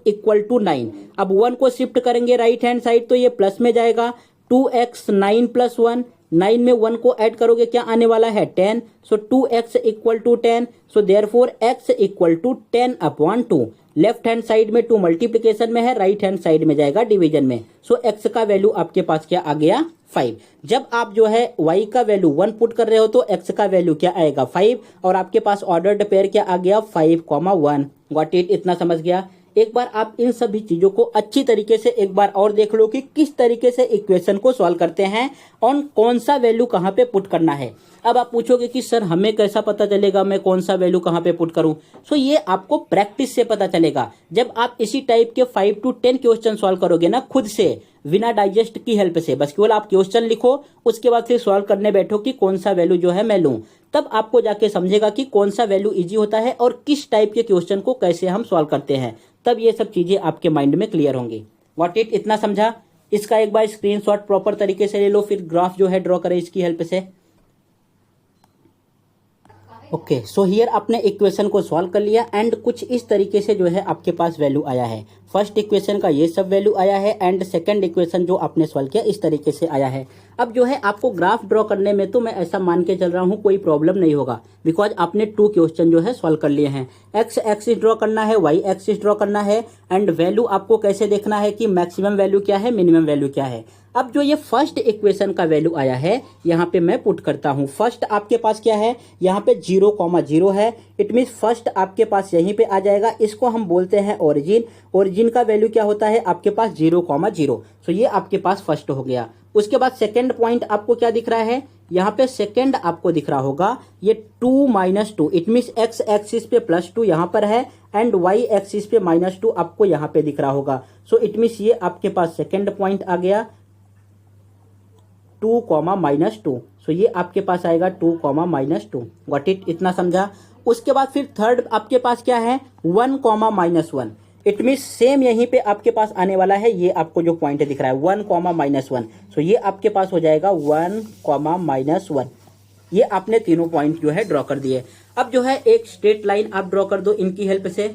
= 9। अब 1 को शिफ्ट करेंगे राइट हैंड साइड तो ये प्लस में जाएगा, 2x 9 + 1, 9 में 1 को ऐड करोगे क्या आने वाला है 10। सो 2x = 10। सो therefore x = 10/2। Left hand side में 2 मल्टीप्लिकेशन में है, राइट हैंड साइड में जाएगा डिवीजन में। सो x का वैल्यू आपके पास क्या आ गया 5। जब आप जो है y का वैल्यू 1 पुट कर रहे हो तो x का वैल्यू क्या आएगा 5, और आपके पास ऑर्डर्ड पेयर क्या आ गया 5, 1। Got it. इतना समझ गया। एक बार आप इन सभी चीजों को अच्छी तरीके से एक बार और देख लो कि किस तरीके से इक्वेशन को सॉल्व करते हैं और कौन सा वैल्यू कहां पे पुट करना है। अब आप पूछोगे कि सर हमें कैसा पता चलेगा मैं कौन सा वैल्यू कहां पे पुट करूं। सो ये आपको प्रैक्टिस से पता चलेगा। जब आप इसी टाइप के 5 to 10 क्वेश्चन सॉल्व करोगे ना खुद से, बिना डाइजेस्ट की हेल्प से, बस केवल आप क्वेश्चन लिखो, उसके बाद फिर सॉल्व करने बैठो कि कौन सा वैल्यू जो है मैं लूं, तब आपको जाके समझेगा कि कौन सा वैल्यू इजी होता है और किस टाइप के क्वेश्चन को कैसे हम सॉल्व करते हैं। तब ये सब चीजें आपके माइंड में क्लियर होंगी। What it. इतना समझा। इसका एक बार स्क्रीनशॉट प्रॉपर तरीके से ले लो, फिर ग्राफ जो है ड्रॉ करें इसकी हेल्प से। ओके, सो हियर आपने इक्वेशन को सॉल्व कर लिया एंड कुछ इस तरीके से जो है आपके पास वैल्यू आया है। फर्स्ट इक्वेशन का ये सब वैल्यू आया है एंड सेकंड इक्वेशन जो आपने सॉल्व किया इस तरीके से आया है। अब जो है आपको ग्राफ ड्रॉ करने में तो मैं ऐसा मान के चल रहा हूँ कोई प्रॉब्लम नहीं होगा, बिकॉज आपने 2 क्वेश्चन जो है सॉल्व कर लिए हैं। एक्स एक्सिस ड्रॉ करना है, वाई एक्सिस ड्रॉ करना है एंड वैल्यू आपको कैसे देखना है कि मैक्सिमम वैल्यू क्या है, मिनिमम वैल्यू क्या है। अब जो ये फर्स्ट इक्वेशन का वैल्यू आया है यहाँ पे मैं पुट करता हूँ। फर्स्ट आपके पास क्या है, यहाँ पे 0,0 है, इट मीन फर्स्ट आपके पास यहीं पे आ जाएगा। इसको हम बोलते हैं ओरिजिन। ओरिजिन का वैल्यू क्या होता है आपके पास 0,0। सो ये आपके पास फर्स्ट हो गया। उसके बाद सेकेंड पॉइंट आपको क्या दिख रहा है, यहाँ पे सेकेंड आपको दिख रहा होगा ये 2 - 2, इट मीन एक्स एक्सिस पे +2 यहाँ पर है एंड वाई एक्सिस पे -2 आपको यहाँ पे दिख रहा होगा। सो इट मीन ये आपके पास सेकेंड पॉइंट आ गया 2, -2। सो ये आपके पास आएगा 2, -2। गॉट इट, इतना समझा। उसके बाद फिर थर्ड आपके पास क्या है 1, -1। इट मीन सेम यहीं पे आपके पास आने वाला है, ये आपको जो पॉइंट दिख रहा है 1, -1। सो ये आपके पास हो जाएगा 1, -1। ये आपने तीनों पॉइंट जो है ड्रॉ कर दिए। अब जो है एक स्ट्रेट लाइन आप ड्रॉ कर दो इनकी हेल्प से।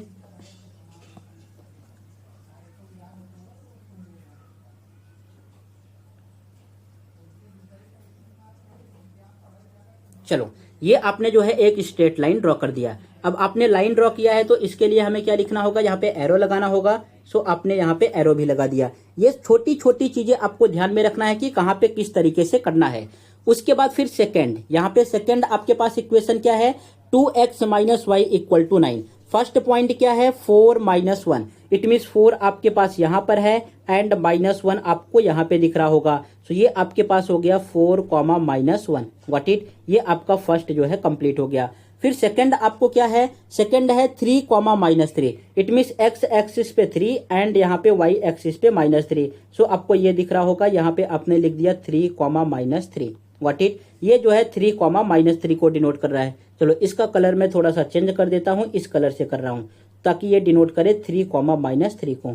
चलो ये आपने जो है एक स्ट्रेट लाइन ड्रॉ कर दिया। अब आपने लाइन ड्रॉ किया है तो इसके लिए हमें क्या लिखना होगा, यहाँ पे एरो लगाना होगा। सो आपने यहाँ पे एरो भी लगा दिया। ये छोटी छोटी चीजें आपको ध्यान में रखना है कि कहाँ पे किस तरीके से करना है। उसके बाद फिर सेकेंड, यहाँ पे सेकेंड आपके पास इक्वेशन क्या है 2x - y = 9। फर्स्ट पॉइंट क्या है 4 - 1, इट मीन्स 4 आपके पास यहाँ पर है एंड -1 आपको यहाँ पे दिख रहा होगा। सो ये आपके पास हो गया 4, -1। व्हाट इट, ये आपका फर्स्ट जो है कंप्लीट हो गया। फिर सेकंड आपको क्या है, सेकंड है 3, -3, इट मीन्स एक्स एक्सिस पे 3 एंड यहाँ पे वाई एक्सिस पे -3। सो आपको ये दिख रहा होगा, यहाँ पे आपने लिख दिया 3, -3। व्हाट इट, ये जो है 3, -3 को डिनोट कर रहा है। चलो इसका कलर मैं थोड़ा सा चेंज कर देता हूँ, इस कलर से कर रहा हूँ ताकि ये डिनोट करे 3, -3 को,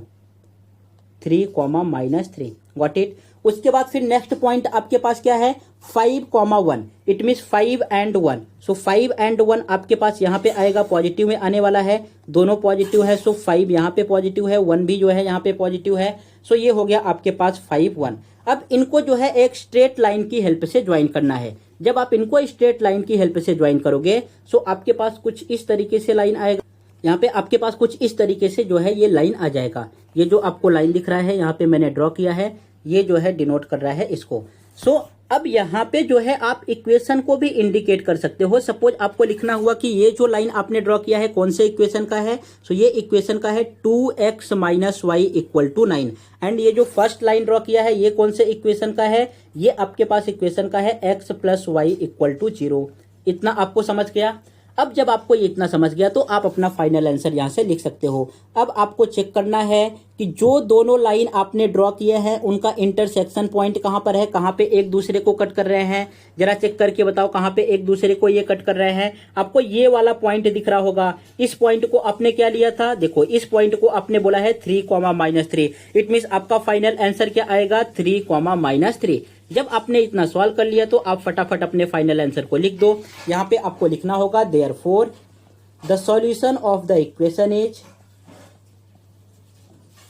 3, -3। व्हाट इट, उसके बाद फिर नेक्स्ट पॉइंट आपके पास क्या है 5, 1, it means 5 and 1। So 5 and 1 आपके पास यहाँ पे आएगा, पॉजिटिव में आने वाला है, दोनों पॉजिटिव है। सो 5 यहाँ पे पॉजिटिव है, 1 भी जो है यहाँ पे पॉजिटिव है। सो ये हो गया आपके पास 5, 1। अब इनको जो है एक स्ट्रेट लाइन की हेल्प से ज्वाइन करना है। जब आप इनको स्ट्रेट लाइन की हेल्प से ज्वाइन करोगे सो आपके पास कुछ इस तरीके से लाइन आएगा। यहाँ पे आपके पास कुछ इस तरीके से जो है ये लाइन आ जाएगा। ये जो आपको लाइन दिख रहा है यहाँ पे मैंने ड्रॉ किया है, ये जो है डिनोट कर रहा है इसको। सो अब यहाँ पे जो है आप इक्वेशन को भी इंडिकेट कर सकते हो। सपोज आपको लिखना हुआ कि ये जो लाइन आपने ड्रॉ किया है कौन से इक्वेशन का है। सो ये इक्वेशन का है 2x - y = 9 एंड ये जो फर्स्ट लाइन ड्रॉ किया है ये कौन से इक्वेशन का है, ये आपके पास इक्वेशन का है x + y = 0। इतना आपको समझ गया। अब जब आपको ये इतना समझ गया तो आप अपना फाइनल आंसर यहाँ से लिख सकते हो। अब आपको चेक करना है कि जो दोनों लाइन आपने ड्रॉ किए हैं उनका इंटरसेक्शन पॉइंट कहाँ पर है, कहाँ पे एक दूसरे को कट कर रहे हैं। जरा चेक करके बताओ कहाँ पे एक दूसरे को ये कट कर रहे हैं। आपको ये वाला पॉइंट दिख रहा होगा। इस पॉइंट को आपने क्या लिया था, देखो इस पॉइंट को आपने बोला है 3, -3। इट मीन्स आपका फाइनल आंसर क्या आएगा 3, -3। जब आपने इतना सॉल्व कर लिया तो आप फटाफट अपने फाइनल आंसर को लिख दो। यहाँ पे आपको लिखना होगा therefore the solution of the equation is,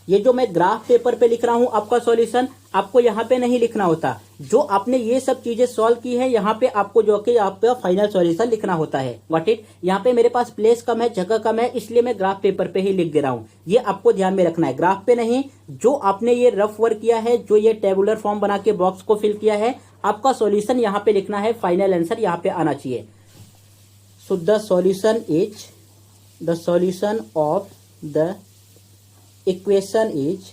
ये जो मैं ग्राफ पेपर पे लिख रहा हूं आपका सॉल्यूशन, आपको यहाँ पे नहीं लिखना होता। जो आपने ये सब चीजें सॉल्व की है यहाँ पे आपको जो कि आपका फाइनल सॉल्यूशन लिखना होता है। व्हाट इट, यहाँ पे मेरे पास प्लेस कम है, जगह कम है, इसलिए मैं ग्राफ पेपर पे ही लिख दे रहा हूँ। ये आपको ध्यान में रखना है, ग्राफ पे नहीं। जो आपने ये रफ वर्क किया है, जो ये टेबुलर फॉर्म बना के बॉक्स को फिल किया है, आपका सॉल्यूशन यहाँ पे लिखना है, फाइनल आंसर यहाँ पे आना चाहिए। So the solution is, the solution of the equation is,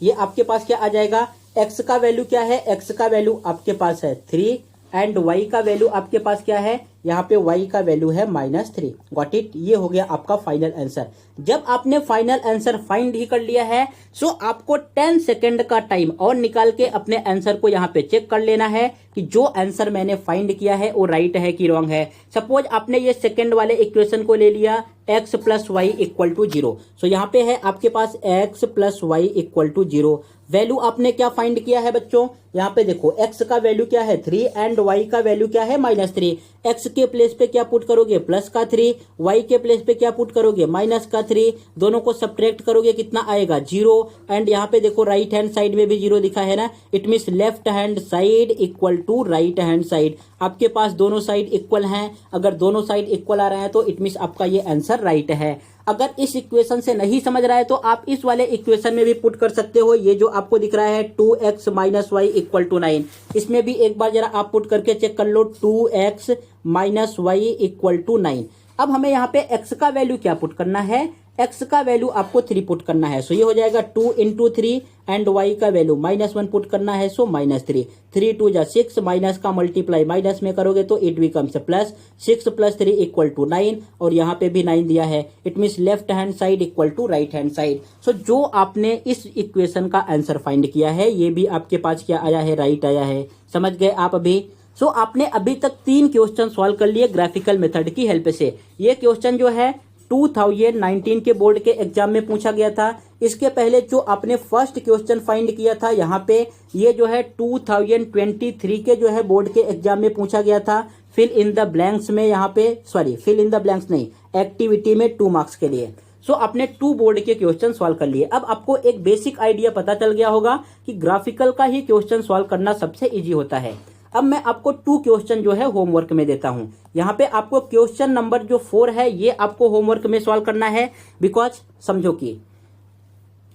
ये आपके पास क्या आ जाएगा, x का वैल्यू क्या है, x का वैल्यू आपके पास है 3 एंड y का वैल्यू आपके पास क्या है, यहाँ पे y का वैल्यू है -3। गॉट इट, ये हो गया आपका फाइनल आंसर। जब आपने फाइनल आंसर फाइंड ही कर लिया है सो आपको 10 सेकंड का टाइम और निकाल के अपने आंसर को यहाँ पे चेक कर लेना है कि जो आंसर मैंने फाइंड किया है वो राइट है कि रॉन्ग है। सपोज आपने ये सेकंड वाले इक्वेशन को ले लिया x + y = 0। सो यहाँ पे है आपके पास x + y = 0। वैल्यू आपने क्या फाइंड किया है बच्चों, यहाँ पे देखो x का वैल्यू क्या है 3 एंड y का वैल्यू क्या है -3। x के प्लेस पे क्या पुट करोगे, प्लस का 3, y के प्लेस पे क्या पुट करोगे, माइनस का 3, दोनों को सब्ट्रैक्ट करोगे कितना आएगा, 0। एंड यहाँ पे देखो राइट हैंड साइड में भी 0 दिखा है ना, it means left hand side equal to right hand side. आपके पास दोनों साइड इक्वल हैं, अगर दोनों साइड इक्वल आ रहे हैं तो इट मीन्स आपका ये आंसर राइट है। अगर इस इक्वेशन से नहीं समझ रहा है तो आप इस वाले इक्वेशन में भी पुट कर सकते हो, ये जो आपको दिख रहा है 2x minus y equal to 9, इसमें भी एक बार जरा आप पुट करके चेक कर लो, 2x minus y equal to 9। अब हमें यहाँ पे x का वैल्यू क्या पुट करना है, x का वैल्यू आपको 3 पुट करना है, सो ये हो जाएगा 2 इंटू 3 एंड y का वैल्यू -1 पुट करना है, सो -3, 3 2 जा 6, माइनस का मल्टीप्लाई माइनस में करोगे तो it becomes plus, 6 + 3 equal to 9, और यहाँ पे भी 9 दिया है, it means left hand side equal to right hand side. So जो आपने इस इक्वेशन का आंसर फाइंड किया है ये भी आपके पास क्या आया है, राइट आया है। समझ गए आप अभी। सो आपने अभी तक 3 क्वेश्चन सॉल्व कर लिए ग्राफिकल मेथड की हेल्प से। ये क्वेश्चन जो है 2019 के बोर्ड के एग्जाम में पूछा गया था। इसके पहले जो आपने फर्स्ट क्वेश्चन फाइंड किया था यहाँ पे, ये जो है 2023 के जो है बोर्ड के एग्जाम में पूछा गया था। फिल इन द ब्लैंक्स में यहाँ पे, sorry fill in the blanks नहीं, एक्टिविटी में 2 मार्क्स के लिए। सो आपने 2 बोर्ड के क्वेश्चन सॉल्व कर लिए। अब आपको एक बेसिक आइडिया पता चल गया होगा कि ग्राफिकल का ही क्वेश्चन सॉल्व करना सबसे इजी होता है। अब मैं आपको 2 क्वेश्चन जो है होमवर्क में देता हूं। यहाँ पे आपको क्वेश्चन नंबर जो 4 है ये आपको होमवर्क में सॉल्व करना है। बिकॉज समझो कि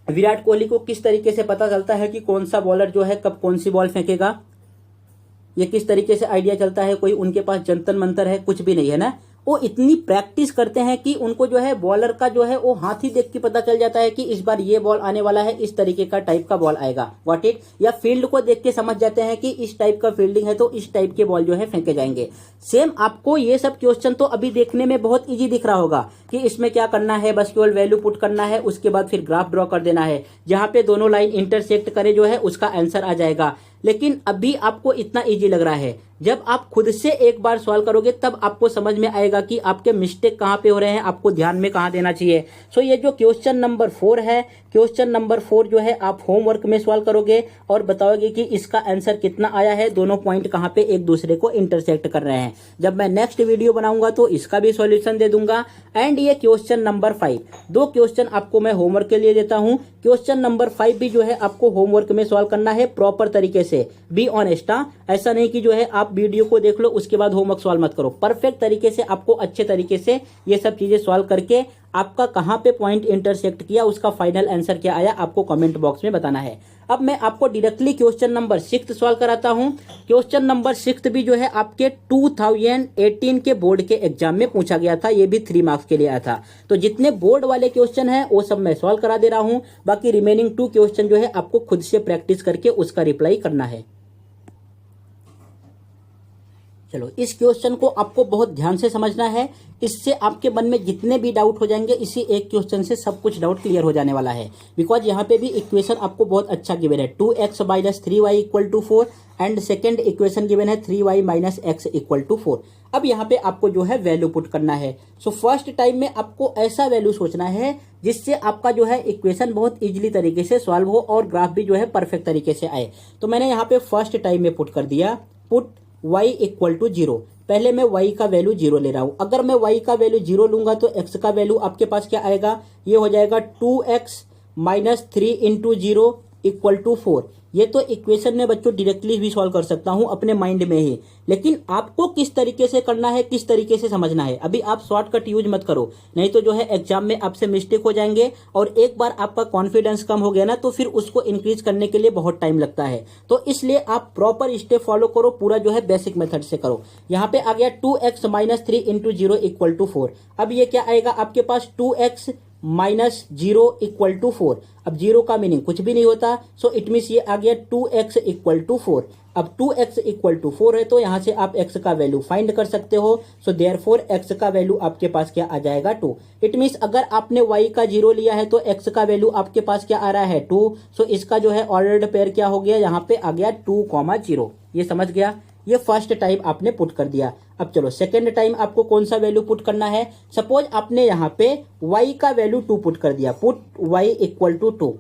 विराट कोहली को किस तरीके से पता चलता है कि कौन सा बॉलर जो है कब कौन सी बॉल फेंकेगा, ये किस तरीके से आइडिया चलता है, कोई उनके पास जंतर मंतर है, कुछ भी नहीं है ना। वो इतनी प्रैक्टिस करते हैं कि उनको जो है बॉलर का जो है वो हाथ ही देख के पता चल जाता है कि इस बार ये बॉल आने वाला है, इस तरीके का टाइप का बॉल आएगा, व्हाट इट, या फील्ड को देख के समझ जाते हैं कि इस टाइप का फील्डिंग है तो इस टाइप के बॉल जो है फेंके जाएंगे। सेम आपको ये सब क्वेश्चन तो अभी देखने में बहुत ईजी दिख रहा होगा कि इसमें क्या करना है, बस केवल वैल्यू पुट करना है, उसके बाद फिर ग्राफ ड्रॉ कर देना है, जहां पे दोनों लाइन इंटरसेक्ट करे जो है उसका आंसर आ जाएगा। लेकिन अभी आपको इतना इजी लग रहा है, जब आप खुद से एक बार सॉल्व करोगे तब आपको समझ में आएगा कि आपके मिस्टेक कहाँ पे हो रहे हैं, आपको ध्यान में कहाँ देना चाहिए। सो ये जो क्वेश्चन नंबर 4 है, क्वेश्चन नंबर 4 जो है आप होमवर्क में सॉल्व करोगे और बताओगे कि इसका आंसर कितना आया है, दोनों पॉइंट कहाँ पे एक दूसरे को इंटरसेक्ट कर रहे हैं। जब मैं नेक्स्ट वीडियो बनाऊंगा तो इसका भी सॉल्यूशन दे दूंगा। एंड ये क्वेश्चन नंबर 5, 2 क्वेश्चन आपको मैं होमवर्क के लिए देता हूँ। क्वेश्चन नंबर 5 भी जो है आपको होमवर्क में सॉल्व करना है प्रॉपर तरीके से। बी ऑनेस्ट, ऐसा नहीं कि जो है आप वीडियो को देख लो उसके बाद होमवर्क सॉल्व मत करो। परफेक्ट तरीके से आपको अच्छे तरीके से ये सब चीजें सॉल्व करके आपका कहां पे पॉइंट इंटरसेक्ट किया, उसका फाइनल आंसर क्या आया, आपको कमेंट बॉक्स में बताना है। अब मैं आपको डायरेक्टली क्वेश्चन नंबर 6 सॉल्व कराता हूं। क्वेश्चन नंबर 6 भी जो है आपके 2018 के बोर्ड के एग्जाम में पूछा गया था, ये भी 3 मार्क्स के लिए आया था। तो जितने बोर्ड वाले क्वेश्चन हैं वो सब मैं सॉल्व करा दे रहा हूं, बाकी रिमेनिंग 2 क्वेश्चन जो है आपको खुद से प्रैक्टिस करके उसका रिप्लाई करना है। चलो, इस क्वेश्चन को आपको बहुत ध्यान से समझना है, इससे आपके मन में जितने भी डाउट हो जाएंगे इसी एक क्वेश्चन से सब कुछ डाउट क्लियर हो जाने वाला है। बिकॉज यहाँ पे भी इक्वेशन आपको बहुत अच्छा गिवन है, 2x minus 3y equal to 4 and second equation given है 3y minus x equal to 4। अब यहाँ पे आपको जो है वैल्यू पुट करना है। सो फर्स्ट टाइम में आपको ऐसा वैल्यू सोचना है जिससे आपका जो है इक्वेशन बहुत इजीली तरीके से सॉल्व हो और ग्राफ भी जो है परफेक्ट तरीके से आए। तो मैंने यहाँ पे फर्स्ट टाइम में पुट कर दिया, पुट y इक्वल टू 0। पहले मैं y का वैल्यू 0 ले रहा हूं। अगर मैं y का वैल्यू 0 लूंगा तो x का वैल्यू आपके पास क्या आएगा, ये हो जाएगा 2x minus 3 into 0 equal to 4। ये तो इक्वेशन में बच्चों डायरेक्टली भी सॉल्व कर सकता हूं अपने माइंड में ही, लेकिन आपको किस तरीके से करना है, किस तरीके से समझना है। अभी आप शॉर्टकट यूज मत करो, नहीं तो जो है एग्जाम में आपसे मिस्टेक हो जाएंगे और एक बार आपका कॉन्फिडेंस कम हो गया ना तो फिर उसको इंक्रीज करने के लिए बहुत टाइम लगता है। तो इसलिए आप प्रॉपर स्टेप फॉलो करो, पूरा जो है बेसिक मेथड से करो। यहाँ पे आ गया 2x minus 3 into 0 equal to 4। अब ये क्या आएगा आपके पास, 2x माइनस 0 इक्वल टू 4। अब 0 का मीनिंग कुछ भी नहीं होता, सो इट मीन्स ये आ गया 2x इक्वल टू 4। अब 2x इक्वल टू 4 है तो यहां से आप x का वैल्यू फाइंड कर सकते हो। सो देयरफॉर x का वैल्यू आपके पास क्या आ जाएगा, 2। इट मीन्स अगर आपने y का 0 लिया है तो x का वैल्यू आपके पास क्या आ रहा है, 2। सो इसका जो है ऑर्डर्ड पेयर क्या हो गया, यहाँ पे आ गया 2,0। ये समझ गया, ये फर्स्ट टाइम आपने पुट कर दिया। अब चलो सेकेंड टाइम आपको कौन सा वैल्यू पुट करना है। सपोज आपने यहाँ पे y का वैल्यू 2 पुट कर दिया, पुट y इक्वल टू 2।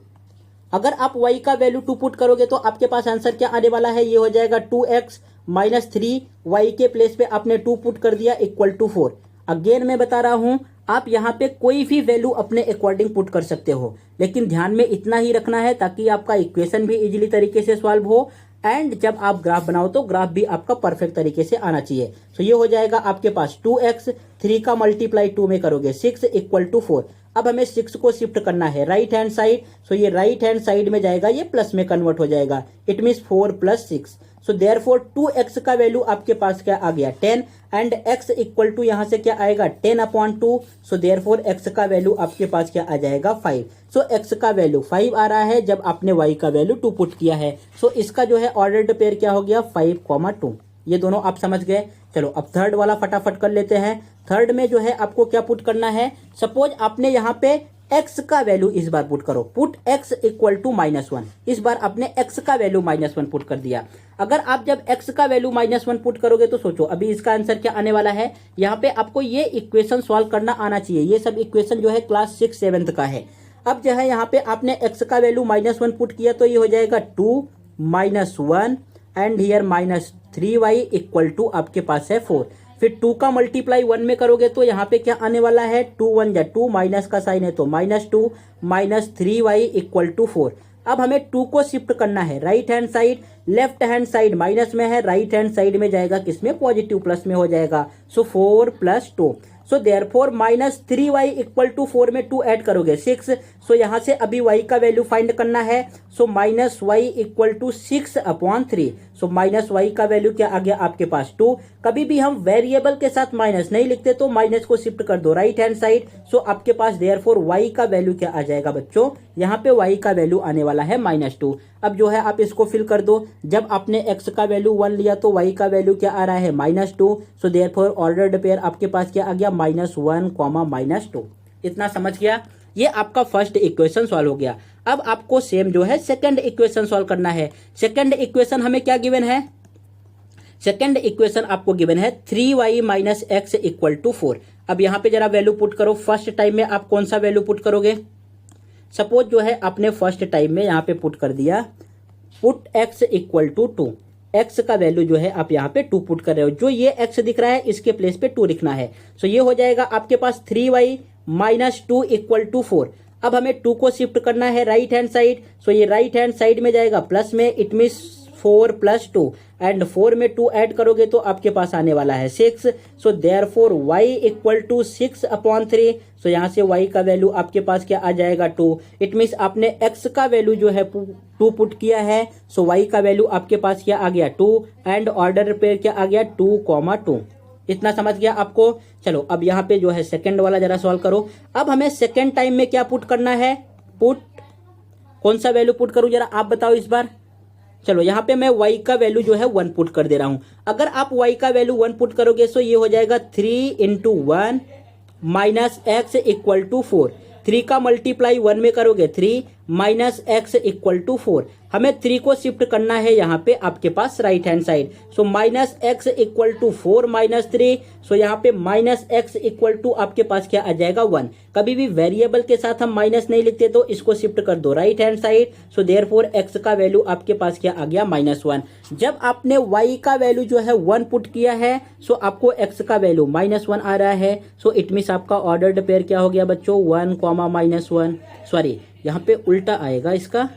अगर आप y का वैल्यू 2 पुट करोगे तो आपके पास आंसर क्या आने वाला है, ये हो जाएगा 2x माइनस 3, y के प्लेस पे आपने 2 पुट कर दिया इक्वल टू 4। अगेन मैं बता रहा हूं, आप यहाँ पे कोई भी वैल्यू अपने अकॉर्डिंग पुट कर सकते हो, लेकिन ध्यान में इतना ही रखना है ताकि आपका इक्वेशन भी इजीली तरीके से सॉल्व हो एंड जब आप ग्राफ बनाओ तो ग्राफ भी आपका परफेक्ट तरीके से आना चाहिए। तो ये हो जाएगा आपके पास 2x, 3 का मल्टीप्लाई 2 में करोगे 6 इक्वल टू 4। अब हमें 6 को शिफ्ट करना है राइट हैंड साइड, सो ये राइट हैंड साइड में जाएगा, ये प्लस में कन्वर्ट हो जाएगा, it means 4 plus 6। So therefore 2x का वैल्यू आपके पास क्या आ गया 10 एंड x इक्वल टू यहाँ से क्या आएगा 10/2। सो देयरफॉर x का वैल्यू आपके पास क्या आ जाएगा 5। सो x का वैल्यू 5 आ रहा है जब आपने y का वैल्यू 2 पुट किया है। सो इसका जो है ऑर्डर्ड पेयर क्या हो गया 5,2। ये दोनों आप समझ गए। चलो अब थर्ड वाला फटाफट कर लेते हैं। थर्ड में जो है आपको क्या पुट करना है, सपोज आपने यहाँ पे x का वैल्यू इस बार पुट करो, पुट x इक्वल टू -1। इस बार आपने x का वैल्यू -1 पुट कर दिया। अगर आप जब x का वैल्यू -1 पुट करोगे तो सोचो अभी इसका आंसर क्या आने वाला है। यहाँ पे आपको ये इक्वेशन सॉल्व करना आना चाहिए, ये सब इक्वेशन जो है क्लास 6-7 का है। अब जो है यहाँ पे आपने x का वैल्यू -1 पुट किया तो ये हो जाएगा 2 -1 and here -3y equal to आपके पास है 4। फिर 2 का मल्टीप्लाई 1 में करोगे तो यहाँ पे क्या आने वाला है 2 1 जा 2, माइनस का साइन है तो -2 -3y इक्वल टू 4। अब हमें 2 को शिफ्ट करना है right hand side, left hand side minus में है, राइट हैंड साइड में जाएगा किसमें पॉजिटिव प्लस में हो जाएगा। So 4 + 2, so therefore -3y equal to 4 में 2 ऐड करोगे 6। सो यहाँ से अभी y का वैल्यू फाइंड करना है। So -y equal to 6/3। So -y का वैल्यू क्या आ गया आपके पास 2। कभी भी हम वेरिएबल के साथ माइनस नहीं लिखते तो माइनस को शिफ्ट कर दो राइट हैंड साइड। सो आपके पास देयरफॉर y का वैल्यू क्या आ जाएगा बच्चों, यहाँ पे y का वैल्यू आने वाला है -2। अब जो है आप इसको फिल कर दो, जब आपने x का वैल्यू 1 लिया तो y का वैल्यू क्या आ रहा है -2। सो देयरफॉर ऑर्डर्ड पेयर आपके पास क्या आ गया -1, -2। इतना समझ गया। ये आपका फर्स्ट इक्वेशन सॉल्व हो गया। अब आपको सेम जो है सेकंड इक्वेशन सॉल्व करना है। सेकंड इक्वेशन हमें क्या गिवन है, सेकंड इक्वेशन आपको गिवन है 3y - x इक्वल टू 4। अब यहाँ पे जरा वैल्यू पुट करो। फर्स्ट टाइम में आप कौन सा वैल्यू पुट करोगे, सपोज जो है आपने फर्स्ट टाइम में यहाँ पे पुट कर दिया put x equal to 2। x का वैल्यू जो है आप यहाँ पे 2 पुट कर रहे हो, जो ये x दिख रहा है इसके प्लेस पे 2 लिखना है। सो ये हो जाएगा आपके पास 3y - 2 इक्वल टू 4। अब हमें 2 को शिफ्ट करना है राइट हैंड साइड। सो ये राइट हैंड साइड में जाएगा प्लस में, इट मीन्स 4 + 2 एंड 4 में 2 ऐड करोगे तो आपके पास आने वाला है 6। So therefore y equal to 6/3। So यहाँ से y का वैल्यू आपके पास क्या आ जाएगा 2। इट मीन्स आपने x का वैल्यू जो है 2 पुट किया है। सो y का वैल्यू आपके पास क्या आ गया 2 एंड ऑर्डर पे क्या आ गया 2,2। इतना समझ गया आपको। चलो अब यहाँ पे जो है सेकंड वाला जरा सॉल्व करो। अब हमें सेकंड टाइम में क्या पुट करना है, पुट कौन सा वैल्यू पुट करूं जरा आप बताओ इस बार। चलो यहाँ पे मैं y का वैल्यू जो है 1 पुट कर दे रहा हूं। अगर आप y का वैल्यू 1 पुट करोगे तो ये हो जाएगा 3 × 1 - x इक्वल टू 4। 3 का मल्टीप्लाई 1 में करोगे 3 - x इक्वल टू 4। हमें 3 को शिफ्ट करना है यहाँ पे आपके पास right hand side. So -x equal to 4 - 3। So यहाँ पे -x इक्वल टू आपके पास क्या आ जाएगा 1। कभी भी वेरिएबल के साथ हम माइनस नहीं लिखते तो इसको शिफ्ट कर दो right hand side. So therefore x का वैल्यू आपके पास क्या आ गया -1। जब आपने y का वैल्यू जो है 1 पुट किया है सो आपको x का वैल्यू -1 आ रहा है। सो इट मीन्स आपका ऑर्डर्ड पेयर क्या हो गया बच्चों 1, -1। सॉरी यहाँ पे उल्टा आएगा इसका,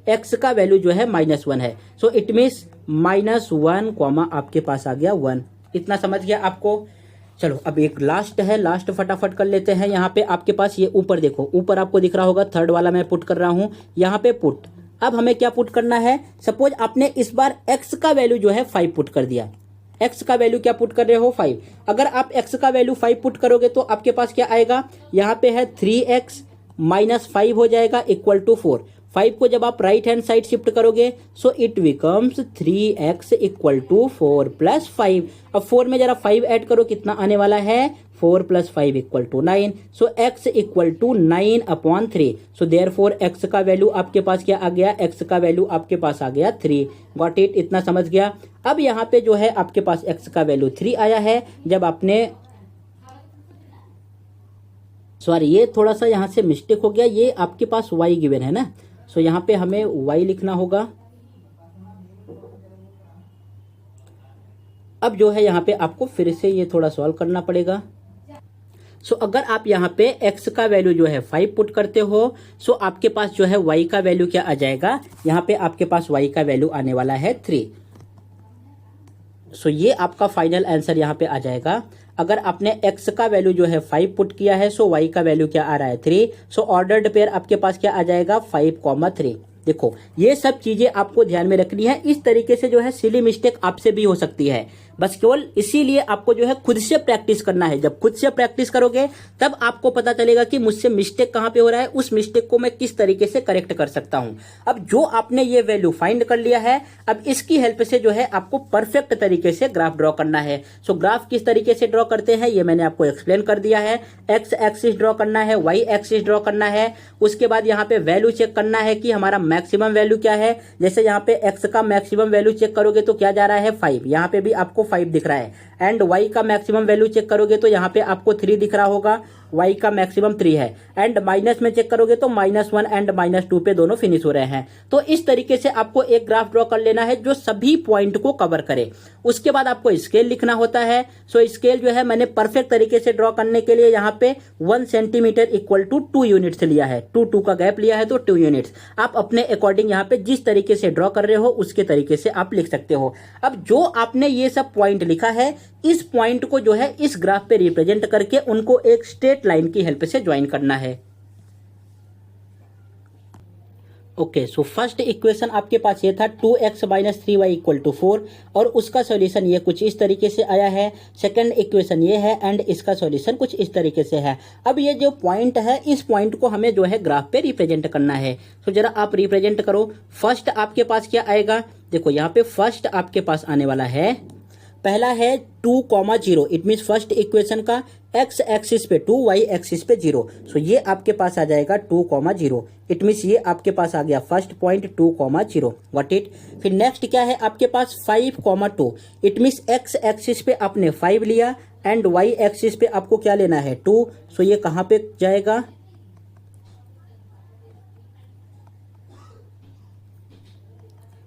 x का वैल्यू जो है -1 है। सो इट मीन्स -1, आपके पास आ गया 1। इतना समझ गया आपको। चलो अब एक लास्ट है, लास्ट फटाफट कर लेते हैं। यहाँ पे आपके पास ये ऊपर देखो, ऊपर आपको दिख रहा होगा थर्ड वाला मैं पुट कर रहा हूँ यहाँ पे पुट। अब हमें क्या पुट करना है, सपोज आपने इस बार x का वैल्यू जो है 5 पुट कर दिया। x का वैल्यू क्या पुट कर रहे हो 5। अगर आप x का वैल्यू 5 पुट करोगे तो आपके पास क्या आएगा, यहाँ पे है 3x - 5 हो जाएगा इक्वल टू 4। 5 को जब आप राइट हैंड साइड शिफ्ट करोगे so it becomes 3x equal to 4 + 5। अब 4 में जरा 5 ऐड करो, कितना आने वाला है 4 + 5 equal to 9। So x equal to 9/3। So therefore x का वैल्यू आपके पास क्या आ गया, x का वैल्यू आपके पास आ गया 3। गॉट इट, इतना समझ गया। अब यहाँ पे जो है आपके पास x का वैल्यू 3 आया है जब आपने सॉरी, ये थोड़ा सा यहाँ से मिस्टेक हो गया, ये आपके पास y गिवन है ना, सो यहाँ पे हमें y लिखना होगा। अब जो है यहाँ पे आपको फिर से ये थोड़ा सॉल्व करना पड़ेगा। सो अगर आप यहाँ पे x का वैल्यू जो है 5 पुट करते हो, सो आपके पास जो है y का वैल्यू क्या आ जाएगा, यहाँ पे आपके पास y का वैल्यू आने वाला है 3। सो ये आपका फाइनल आंसर यहाँ पे आ जाएगा। अगर आपने x का वैल्यू जो है 5 पुट किया है, सो y का वैल्यू क्या आ रहा है 3। सो ऑर्डर्ड पेयर आपके पास क्या आ जाएगा 5,3। देखो ये सब चीजें आपको ध्यान में रखनी है। इस तरीके से जो है सिली मिस्टेक आपसे भी हो सकती है, बस केवल इसीलिए आपको जो है खुद से प्रैक्टिस करना है। जब खुद से प्रैक्टिस करोगे तब आपको पता चलेगा कि मुझसे मिस्टेक कहां पे हो रहा है, उस मिस्टेक को मैं किस तरीके से करेक्ट कर सकता हूं। अब जो आपने ये वैल्यू फाइंड कर लिया है, अब इसकी हेल्प से जो है आपको परफेक्ट तरीके से ग्राफ ड्रॉ करना है। सो ग्राफ किस तरीके से ड्रॉ करते हैं ये मैंने आपको एक्सप्लेन कर दिया है। एक्स एक्सिस ड्रॉ करना है, वाई एक्सिस ड्रॉ करना है, उसके बाद यहाँ पे वैल्यू चेक करना है कि हमारा मैक्सिमम वैल्यू क्या है। जैसे यहाँ पे एक्स का मैक्सिमम वैल्यू चेक करोगे तो क्या जा रहा है 5, यहाँ पे भी आपको 5 दिख रहा है। एंड y का मैक्सिमम वैल्यू चेक करोगे तो यहाँ पे आपको 3 दिख रहा होगा, y का मैक्सिमम 3 है। एंड माइनस में चेक करोगे तो -1 एंड -2 पे दोनों फिनिश हो रहे हैं। तो इस तरीके से आपको एक ग्राफ ड्रॉ कर लेना है जो सभी पॉइंट को कवर करे। उसके बाद आपको स्केल लिखना होता है। सो स्केल जो है मैंने परफेक्ट तरीके से ड्रॉ करने के लिए यहाँ पे 1 सेंटीमीटर इक्वल टू 2 यूनिट्स लिया है। 2 का गैप लिया है तो 2 यूनिट्स। आप अपने अकॉर्डिंग यहाँ पे जिस तरीके से ड्रॉ कर रहे हो उसके तरीके से आप लिख सकते हो। अब जो आपने ये सब पॉइंट लिखा है, इस पॉइंट को जो है इस ग्राफ पे रिप्रेजेंट करके उनको एक स्ट्रेट लाइन की हेल्प से ज्वाइन करना है। ओके, सो फर्स्ट इक्वेशन आपके पास ये था 2x - 3y = 4 और उसका सॉल्यूशन ये कुछ इस तरीके से आया है। सेकंड इक्वेशन ये है एंड इसका सॉल्यूशन कुछ इस तरीके से है। अब ये जो पॉइंट है, इस पॉइंट को हमें जो है ग्राफ पे रिप्रेजेंट करना है। तो जरा आप रिप्रेजेंट करो। फर्स्ट आपके पास क्या आएगा, देखो यहाँ पे फर्स्ट आपके पास आने वाला है, पहला है 2, 0। इट मीन फर्स्ट इक्वेशन का x एक्सिस पे 2, y एक्सिस पे 0। सो ये आपके पास आ जाएगा 2, 0। इट मीन ये आपके पास आ गया फर्स्ट पॉइंट 2, 0। What it. फिर नेक्स्ट क्या है आपके पास 5, 2। इट मीन x एक्सिस पे आपने 5 लिया एंड y एक्सिस पे आपको क्या लेना है 2। सो ये कहां पे जाएगा,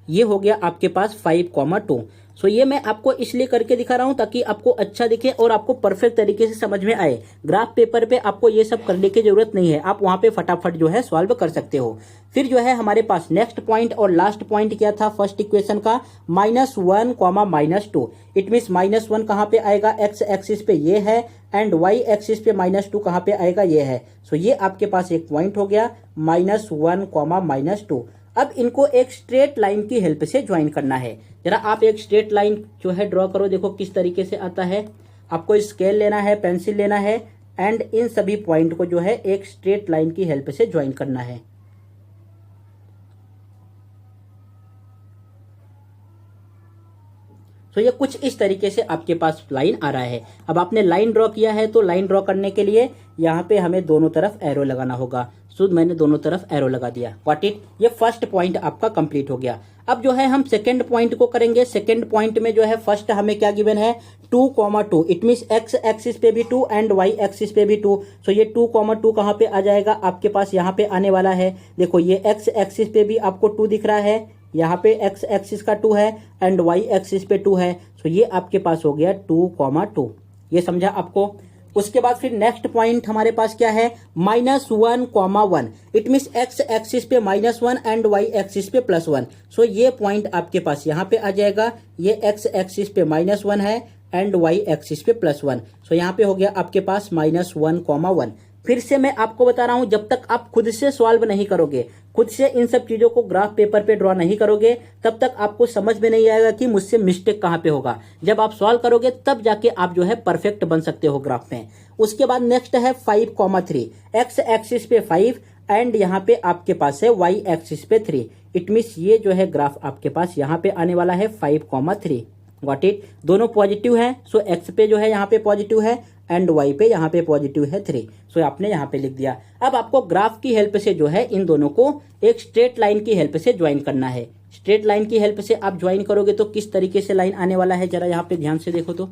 ये हो गया आपके पास 5, 2। सो ये मैं आपको इसलिए करके दिखा रहा हूं ताकि आपको अच्छा दिखे और आपको परफेक्ट तरीके से समझ में आए। ग्राफ पेपर पे आपको ये सब करने की जरूरत नहीं है, आप वहां पे फटाफट जो है सॉल्व कर सकते हो। फिर जो है हमारे पास नेक्स्ट पॉइंट और लास्ट पॉइंट क्या था फर्स्ट इक्वेशन का, -1, -2। इट मीन -1 कहां पे आएगा, x एक्सिस पे ये है एंड y एक्सिस पे -2 कहां पे आएगा, ये है। सो ये आपके पास एक पॉइंट हो गया -1, -2। अब इनको एक स्ट्रेट लाइन की हेल्प से ज्वाइन करना है। जरा आप एक स्ट्रेट लाइन जो है ड्रॉ करो, देखो किस तरीके से आता है। आपको स्केल लेना है, पेंसिल लेना है एंड इन सभी पॉइंट को जो है एक स्ट्रेट लाइन की हेल्प से ज्वाइन करना है। तो ये कुछ इस तरीके से आपके पास लाइन आ रहा है। अब आपने लाइन ड्रॉ किया है तो लाइन ड्रॉ करने के लिए यहाँ पे हमें दोनों तरफ एरो लगाना होगा। सो मैंने दोनों तरफ एरो लगा दिया। व्हाट इट, ये फर्स्ट पॉइंट आपका कंप्लीट हो गया। अब जो है हम सेकंड पॉइंट को करेंगे। सेकंड पॉइंट में जो है फर्स्ट हमें क्या गिवन है 2, 2। इट मीन x एक्सिस पे भी 2 एंड y एक्सिस पे भी 2। सो ये 2, 2 कहाँ पे आ जाएगा आपके पास, यहाँ पे आने वाला है। देखो ये x एक्सिस पे भी आपको 2 दिख रहा है, यहाँ पे x एक्सिस का 2 है एंड y एक्सिस पे 2 है। सो ये आपके पास हो गया 2, 2। ये समझा आपको। उसके बाद फिर नेक्स्ट पॉइंट हमारे पास क्या है -1, 1। इट मीन x एक्सिस पे -1 एंड y एक्सिस पे +1। सो ये पॉइंट आपके पास यहाँ पे आ जाएगा। ये x एक्सिस पे -1 है एंड y एक्सिस पे +1। सो यहाँ पे हो गया आपके पास -1, 1। फिर से मैं आपको बता रहा हूं, जब तक आप खुद से सॉल्व नहीं करोगे, खुद से इन सब चीजों को ग्राफ पेपर पे ड्रॉ नहीं करोगे, तब तक आपको समझ में नहीं आएगा कि मुझसे मिस्टेक कहां पे होगा। जब आप सॉल्व करोगे तब जाके आप जो है परफेक्ट बन सकते हो ग्राफ में। उसके बाद नेक्स्ट है 5, 3। एक्स एक्सिस पे 5 एंड यहाँ पे आपके पास है y एक्सिस पे 3। इट मीन्स ये जो है ग्राफ आपके पास यहाँ पे आने वाला है 5, 3। Got it. दोनों पॉजिटिव है। सो x पे जो है यहाँ पे पॉजिटिव है एंड y पे यहाँ पे पॉजिटिव है 3। सो आपने यहाँ पे लिख दिया। अब आपको ग्राफ की हेल्प से जो है इन दोनों को एक स्ट्रेट लाइन की हेल्प से ज्वाइन करना है। स्ट्रेट लाइन की हेल्प से आप ज्वाइन करोगे तो किस तरीके से लाइन आने वाला है, जरा यहाँ पे ध्यान से देखो तो।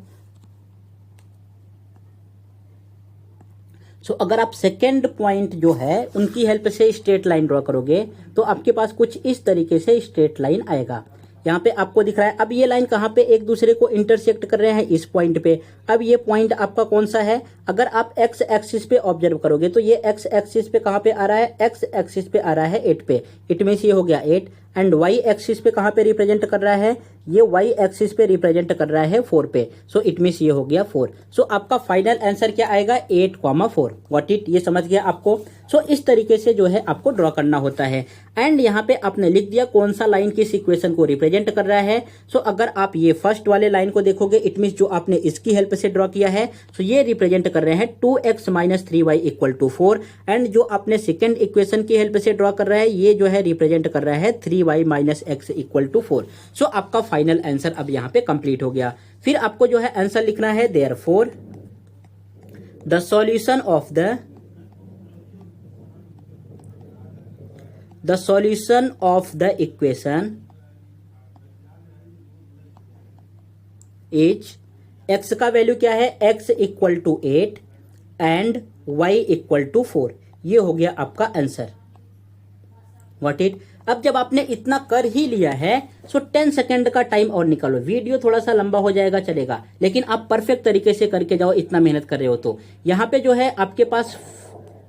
सो अगर आप सेकेंड पॉइंट जो है उनकी हेल्प से स्ट्रेट लाइन ड्रॉ करोगे तो आपके पास कुछ इस तरीके से स्ट्रेट लाइन आएगा। यहाँ पे आपको दिख रहा है, अब ये लाइन कहाँ पे एक दूसरे को इंटरसेक्ट कर रहे हैं, इस पॉइंट पे। अब ये पॉइंट आपका कौन सा है, अगर आप एक्स एक्सिस पे ऑब्जर्व करोगे तो ये एक्स एक्सिस पे कहाँ पे आ रहा है, एक्स एक्सिस पे आ रहा है 8 पे, इट मींस ये हो गया 8। एंड वाई एक्सिस पे कहाँ पे रिप्रेजेंट कर रहा है, ये वाई एक्सिस पे रिप्रेजेंट कर रहा है 4 पे, सो इट मींस ये हो गया 4। सो आपका फाइनल आंसर क्या आएगा, 8,4। व्हाट इट, ये समझ गया आपको। सो इस तरीके से जो है आपको ड्रॉ करना होता है। एंड यहाँ पे आपने लिख दिया कौन सा लाइन किस इक्वेशन को रिप्रेजेंट कर रहा है। सो अगर आप ये फर्स्ट वाले लाइन को देखोगे, इट मींस जो आपने इसकी हेल्प से ड्रॉ किया है, सो ये रिप्रेजेंट कर रहे हैं 2x - 3y = 4। एंड जो आपने सेकेंड इक्वेशन की हेल्प से ड्रॉ कर रहा है, ये जो है रिप्रेजेंट कर रहा है 3y - x = 4। सो आपका फाइनल आंसर अब यहाँ पे कंप्लीट हो गया। फिर आपको जो है आंसर लिखना है, therefore the solution of the equation is, x का वैल्यू क्या है, x = 8 एंड y = 4। ये हो गया आपका आंसर। व्हाट इट, अब जब आपने इतना कर ही लिया है, सो 10 सेकंड का टाइम और निकालो। वीडियो थोड़ा सा लंबा हो जाएगा चलेगा, लेकिन आप परफेक्ट तरीके से करके जाओ, इतना मेहनत कर रहे हो तो। यहाँ पे जो है आपके पास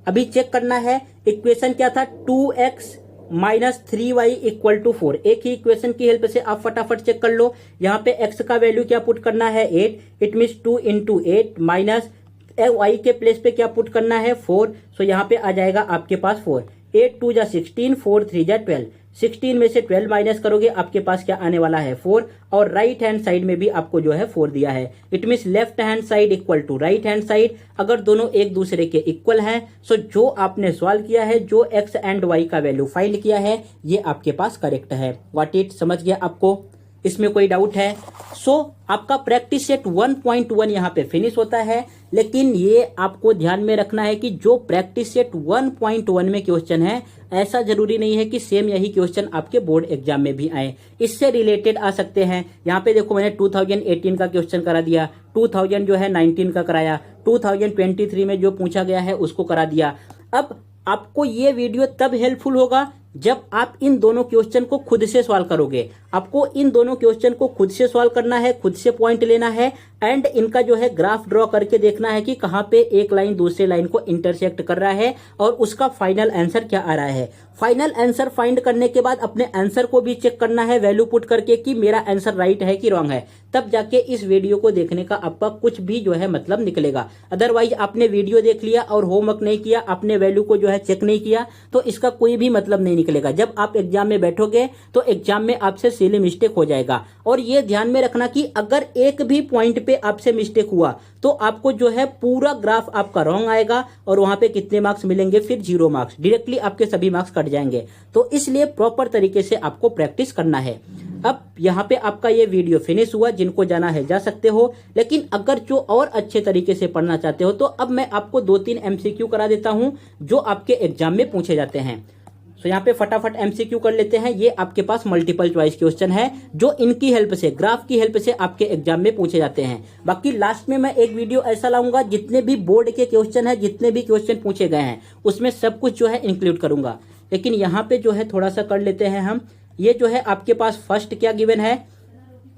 अभी चेक करना है, इक्वेशन क्या था, 2x - 3y = 4। एक ही इक्वेशन की हेल्प से आप फटाफट चेक कर लो। यहाँ पे x का वैल्यू क्या पुट करना है, 8, इट मीन्स 2 × 8 माइनस y के प्लेस पे क्या पुट करना है, 4। सो यहाँ पे आ जाएगा आपके पास 4, 8 2 = 16, 4 3 = 12। 16 में से 12 माइनस करोगे, आपके पास क्या आने वाला है, 4। और राइट हैंड साइड में भी आपको जो है 4 दिया है, it means left hand side = right hand side. अगर दोनों एक दूसरे के इक्वल हैं, सो जो आपने सॉल्व किया है, जो x एंड y का वैल्यू फाइंड किया है, ये आपके पास करेक्ट है। व्हाट इट, समझ गया आपको, इसमें कोई डाउट है। सो आपका प्रैक्टिस सेट 1.1 यहाँ पे फिनिश होता है, लेकिन ये आपको ध्यान में रखना है कि जो प्रैक्टिस सेट 1.1 में क्वेश्चन है, ऐसा जरूरी नहीं है कि सेम यही क्वेश्चन आपके बोर्ड एग्जाम में भी आए, इससे रिलेटेड आ सकते हैं। यहाँ पे देखो मैंने 2018 का क्वेश्चन करा दिया, 2019 का कराया, 2023 में जो पूछा गया है उसको करा दिया। अब आपको ये वीडियो तब हेल्पफुल होगा जब आप इन दोनों क्वेश्चन को खुद से सॉल्व करोगे। आपको इन दोनों क्वेश्चन को खुद से सॉल्व करना है, खुद से पॉइंट लेना है, एंड इनका जो है ग्राफ ड्रॉ करके देखना है कि कहाँ पे एक लाइन दूसरे लाइन को इंटरसेक्ट कर रहा है और उसका फाइनल आंसर क्या आ रहा है। फाइनल आंसर फाइंड करने के बाद अपने आंसर को भी चेक करना है वैल्यू पुट करके कि मेरा आंसर राइट है कि रॉन्ग है, तब जाके इस वीडियो को देखने का आपका कुछ भी जो है मतलब निकलेगा। अदरवाइज आपने वीडियो देख लिया और होमवर्क नहीं किया, आपने वैल्यू को जो है चेक नहीं किया, तो इसका कोई भी मतलब नहीं निकलेगा। जब आप एग्जाम में बैठोगे तो एग्जाम में आपसे सिली मिस्टेक हो जाएगा। और ये ध्यान में रखना कि अगर एक भी पॉइंट पे आपसे मिस्टेक हुआ तो आपको जो है पूरा ग्राफ आपका रॉन्ग आएगा और वहां पे कितने मार्क्स मिलेंगे, फिर 0 मार्क्स, डायरेक्टली आपके सभी मार्क्स कट जाएंगे। तो इसलिए प्रॉपर तरीके से आपको प्रैक्टिस करना है। अब यहाँ पे आपका ये वीडियो फिनिश हुआ, जिनको जाना है जा सकते हो, लेकिन अगर जो और अच्छे तरीके से पढ़ना चाहते हो तो अब मैं आपको 2-3 MCQ करा देता हूं जो आपके एग्जाम में पूछे जाते हैं। सो यहाँ पे फटाफट MCQ कर लेते हैं। ये आपके पास मल्टीपल चॉइस क्वेश्चन है जो इनकी हेल्प से, ग्राफ की हेल्प से आपके एग्जाम में पूछे जाते हैं। बाकी लास्ट में मैं एक वीडियो ऐसा लाऊंगा जितने भी बोर्ड के क्वेश्चन है, जितने भी क्वेश्चन पूछे गए हैं, उसमें सब कुछ जो है इंक्लूड करूंगा। लेकिन यहाँ पे जो है थोड़ा सा कर लेते हैं हम। ये जो है आपके पास फर्स्ट क्या गिवन है,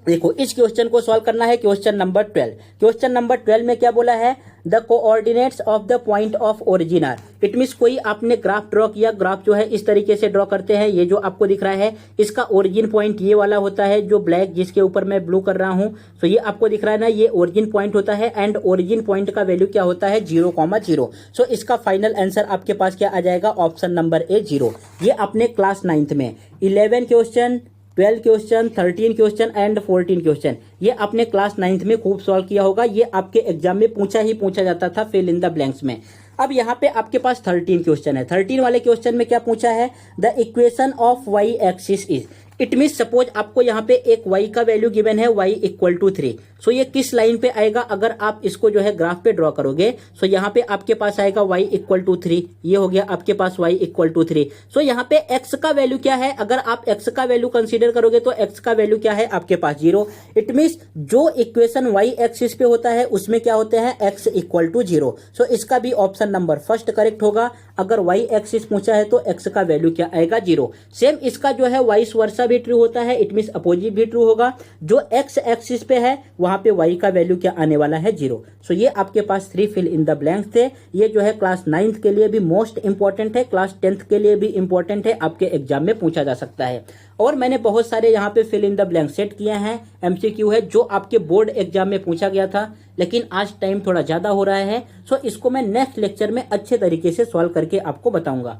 देखो इस क्वेश्चन को सॉल्व करना है, क्वेश्चन नंबर 12। क्वेश्चन नंबर 12 में क्या बोला है, the coordinates of the point of origin are. It means कोई आपने ग्राफ ड्रॉ किया, ग्राफ जो है इस तरीके से ड्रॉ करते हैं, ये जो आपको दिख रहा है इसका ओरिजिन पॉइंट ये वाला होता है जो ब्लैक, जिसके ऊपर मैं ब्लू कर रहा हूं। सो ये आपको दिख रहा है ना, ये ओरिजिन पॉइंट होता है एंड ओरिजिन पॉइंट का वैल्यू क्या होता है, 0,0। सो इसका फाइनल आंसर आपके पास क्या आ जाएगा, ऑप्शन नंबर ए 0। ये आपने क्लास 9th में 11 question, 12 question, 13 question and 14 question, ये आपने क्लास 9th में खूब सॉल्व किया होगा। ये आपके एग्जाम में पूछा जाता था फिल इन द ब्लैंक्स में। अब यहाँ पे आपके पास 13 क्वेश्चन है। 13 वाले क्वेश्चन में क्या पूछा है, the equation of y axis is. It mean suppose आपको यहाँ पे एक y का वैल्यू गिवन है, y = 3। सो ये किस लाइन पे आएगा, अगर आप इसको जो है ग्राफ पे ड्रॉ करोगे, सो यहाँ पे आपके पास आएगा y इक्वल टू 3, ये हो गया आपके पास y इक्वल टू 3। सो यहाँ पे x का वैल्यू क्या है, अगर आप x का वैल्यू कंसीडर करोगे तो x का वैल्यू क्या है आपके पास 0। इट मींस जो इक्वेशन y एक्सिस पे होता है उसमें क्या होते हैं x इक्वल टू 0। सो इसका भी ऑप्शन नंबर फर्स्ट करेक्ट होगा। अगर y एक्सिस पूछा है तो x का वैल्यू क्या आएगा 0। सेम इसका जो है वाइस वर्सा भी ट्रू होता है, इट मींस अपोजिट भी ट्रू होगा। जो x एक्सिस पे है वहां पे y का वैल्यू क्या आने वाला है 0। सो ये आपके पास 3 फिल इन द ब्लैंक्स थे। ये जो है क्लास 9th के लिए भी मोस्ट इंपॉर्टेंट है, क्लास 10th के लिए भी इंपॉर्टेंट है, आपके एग्जाम में पूछा जा सकता है। और मैंने बहुत सारे यहाँ पे fill in the blank set किए हैं, MCQ है जो आपके बोर्ड एग्जाम में पूछा गया था, लेकिन आज टाइम थोड़ा ज्यादा हो रहा है। सो इसको मैं नेक्स्ट लेक्चर में अच्छे तरीके से सॉल्व करके आपको बताऊंगा।